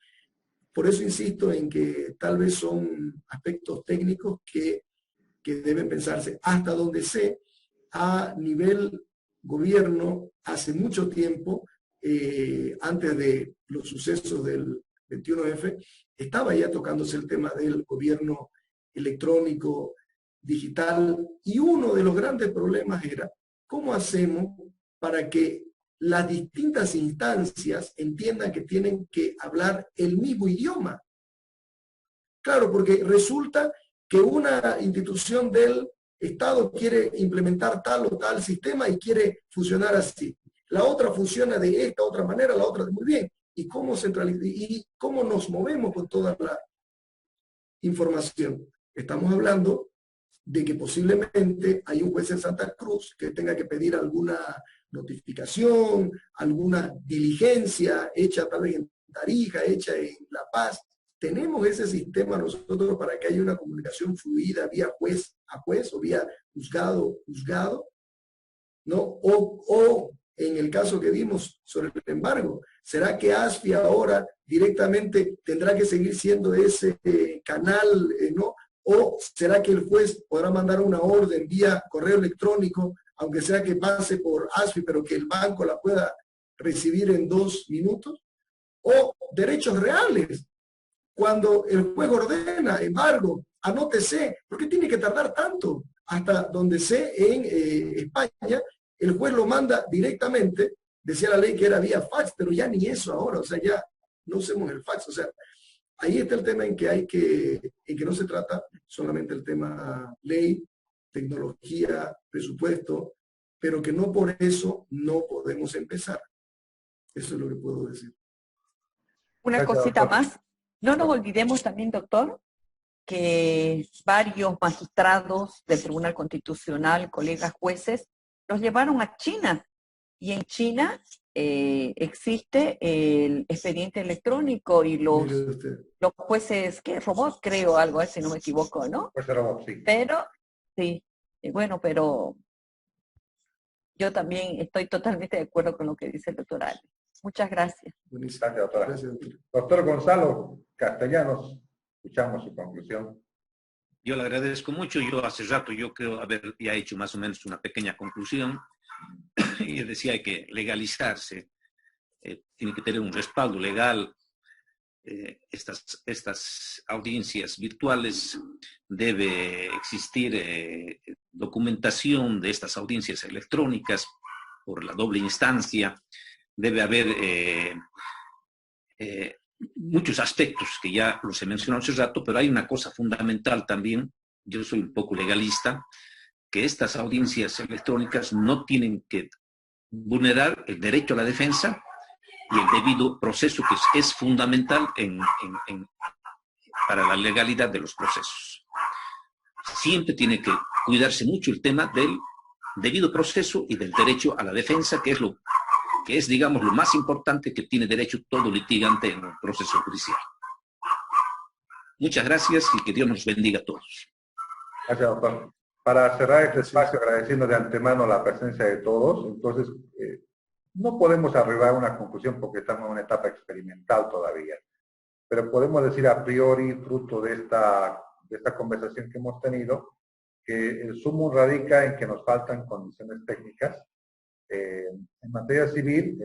Por eso insisto en que tal vez son aspectos técnicos que deben pensarse. Hasta donde sé, a nivel gobierno, hace mucho tiempo, antes de los sucesos del 21F, estaba ya tocándose el tema del gobierno electrónico, digital, y uno de los grandes problemas era cómo hacemos para que las distintas instancias entiendan que tienen que hablar el mismo idioma. Claro, porque resulta que una institución del Estado quiere implementar tal o tal sistema y quiere funcionar así. La otra funciona de esta otra manera, la otra de muy bien. ¿Y cómo y cómo nos movemos con toda la información? Estamos hablando de que posiblemente hay un juez en Santa Cruz que tenga que pedir alguna notificación, alguna diligencia hecha tal vez en Tarija, hecha en La Paz. Tenemos ese sistema nosotros para que haya una comunicación fluida vía juez a juez o vía juzgado a juzgado, ¿no? O en el caso que vimos sobre el embargo, ¿será que ASFI ahora directamente tendrá que seguir siendo ese canal, ¿no? ¿O será que el juez podrá mandar una orden vía correo electrónico, aunque sea que pase por ASFI, pero que el banco la pueda recibir en 2 minutos? O derechos reales. Cuando el juez ordena embargo, anótese, ¿por qué tiene que tardar tanto? Hasta donde sé, en España, el juez lo manda directamente, decía la ley que era vía fax, pero ya ni eso ahora, o sea, ya no usemos el fax, o sea, ahí está el tema en que no se trata solamente el tema ley, tecnología, presupuesto, pero que no por eso no podemos empezar. Eso es lo que puedo decir. Una cosita más. No nos olvidemos también, doctor, que varios magistrados del Tribunal Constitucional, colegas jueces, los llevaron a China. Y en China existe el expediente electrónico y los jueces, ¿qué? Robots, creo, algo así, si no me equivoco, ¿no? Pues robot, sí. Pero, sí, bueno, pero yo también estoy totalmente de acuerdo con lo que dice el doctor Ale. Muchas gracias. Gracias, doctora. Gracias, doctor. Doctor Gonzalo Castellanos, escuchamos su conclusión. Yo le agradezco mucho. Yo hace rato, yo creo haber ya hecho más o menos una pequeña conclusión. Y decía que legalizarse, tiene que tener un respaldo legal. Estas audiencias virtuales, debe existir documentación de estas audiencias electrónicas por la doble instancia. Debe haber muchos aspectos que ya los he mencionado hace rato, pero hay una cosa fundamental también. Yo soy un poco legalista, que estas audiencias electrónicas no tienen que vulnerar el derecho a la defensa y el debido proceso, que es fundamental para la legalidad de los procesos. Siempre tiene que cuidarse mucho el tema del debido proceso y del derecho a la defensa, que es, digamos, lo más importante que tiene derecho todo litigante en un proceso judicial. Muchas gracias y que Dios nos bendiga a todos. Gracias, doctor. Para cerrar este espacio, agradeciendo de antemano la presencia de todos, entonces no podemos arribar a una conclusión porque estamos en una etapa experimental todavía, pero podemos decir a priori, fruto de esta conversación que hemos tenido, que el sumum radica en que nos faltan condiciones técnicas. En materia civil,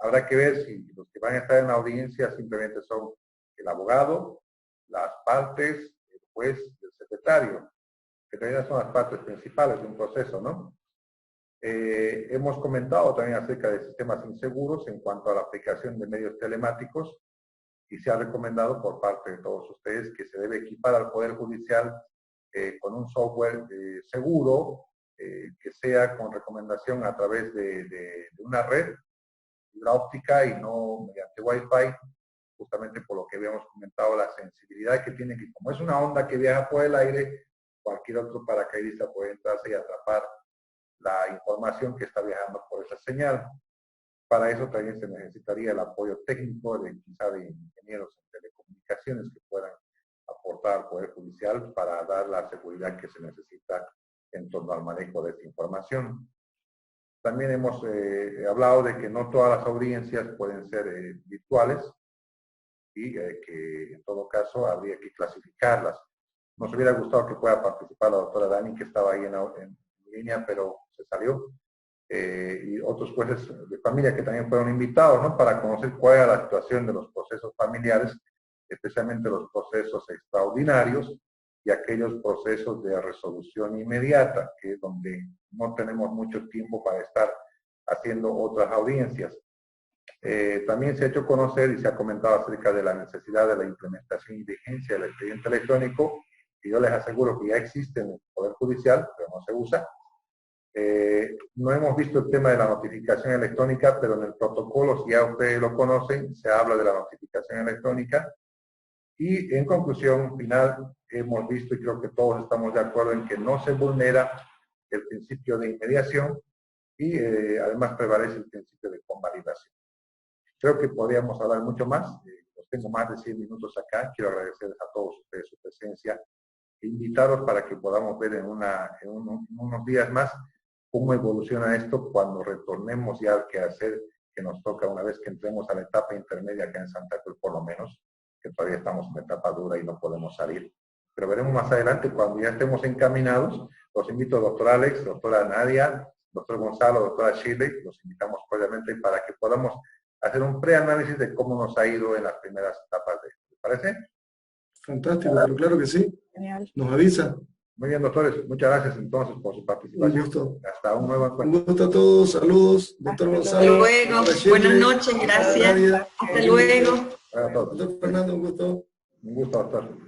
habrá que ver si los que van a estar en la audiencia simplemente son el abogado, las partes, el juez y el secretario, que en realidad son las partes principales de un proceso, ¿no? Hemos comentado también acerca de sistemas inseguros en cuanto a la aplicación de medios telemáticos, y se ha recomendado por parte de todos ustedes que se debe equipar al Poder Judicial con un software seguro, que sea con recomendación a través de una red fibra óptica y no mediante Wi-Fi, justamente por lo que habíamos comentado, la sensibilidad que tiene, que como es una onda que viaja por el aire, cualquier otro paracaidista puede entrarse y atrapar la información que está viajando por esa señal. Para eso también se necesitaría el apoyo técnico quizá de ingenieros en telecomunicaciones que puedan aportar al Poder Judicial para dar la seguridad que se necesita en torno al manejo de esta información. También hemos hablado de que no todas las audiencias pueden ser virtuales y que en todo caso habría que clasificarlas. Nos hubiera gustado que pueda participar la doctora Dani, que estaba ahí en línea, pero se salió. Y otros jueces de familia que también fueron invitados, ¿no? Para conocer cuál era la situación de los procesos familiares, especialmente los procesos extraordinarios y aquellos procesos de resolución inmediata, que es donde no tenemos mucho tiempo para estar haciendo otras audiencias. También se ha hecho conocer y se ha comentado acerca de la necesidad de la implementación y vigencia del expediente electrónico, y yo les aseguro que ya existe en el Poder Judicial, pero no se usa. No hemos visto el tema de la notificación electrónica, pero en el protocolo, si ya ustedes lo conocen, se habla de la notificación electrónica. Y en conclusión final, hemos visto y creo que todos estamos de acuerdo en que no se vulnera el principio de inmediación y además prevalece el principio de convalidación. Creo que podríamos hablar mucho más. Tengo más de 100 minutos acá. Quiero agradecerles a todos ustedes su presencia e invitarlos para que podamos ver en unos días más cómo evoluciona esto cuando retornemos ya al quehacer que nos toca una vez que entremos a la etapa intermedia acá en Santa Cruz, por lo menos, que todavía estamos en la etapa dura y no podemos salir. Pero veremos más adelante cuando ya estemos encaminados. Los invito, doctor Alex, doctora Nadia, doctor Gonzalo, doctora Shirley, los invitamos obviamente para que podamos hacer un preanálisis de cómo nos ha ido en las primeras etapas de esto. ¿Les parece? Fantástico, pero claro que sí. Genial. Nos avisa. Muy bien, doctores. Muchas gracias entonces por su participación. Un gusto. Hasta un nuevo encuentro. Un gusto a todos. Saludos, doctor Gonzalo. Hasta luego. Buenas noches. Gracias. Hasta luego. Buenas a todos. Doctor Fernando, un gusto. Un gusto, doctor.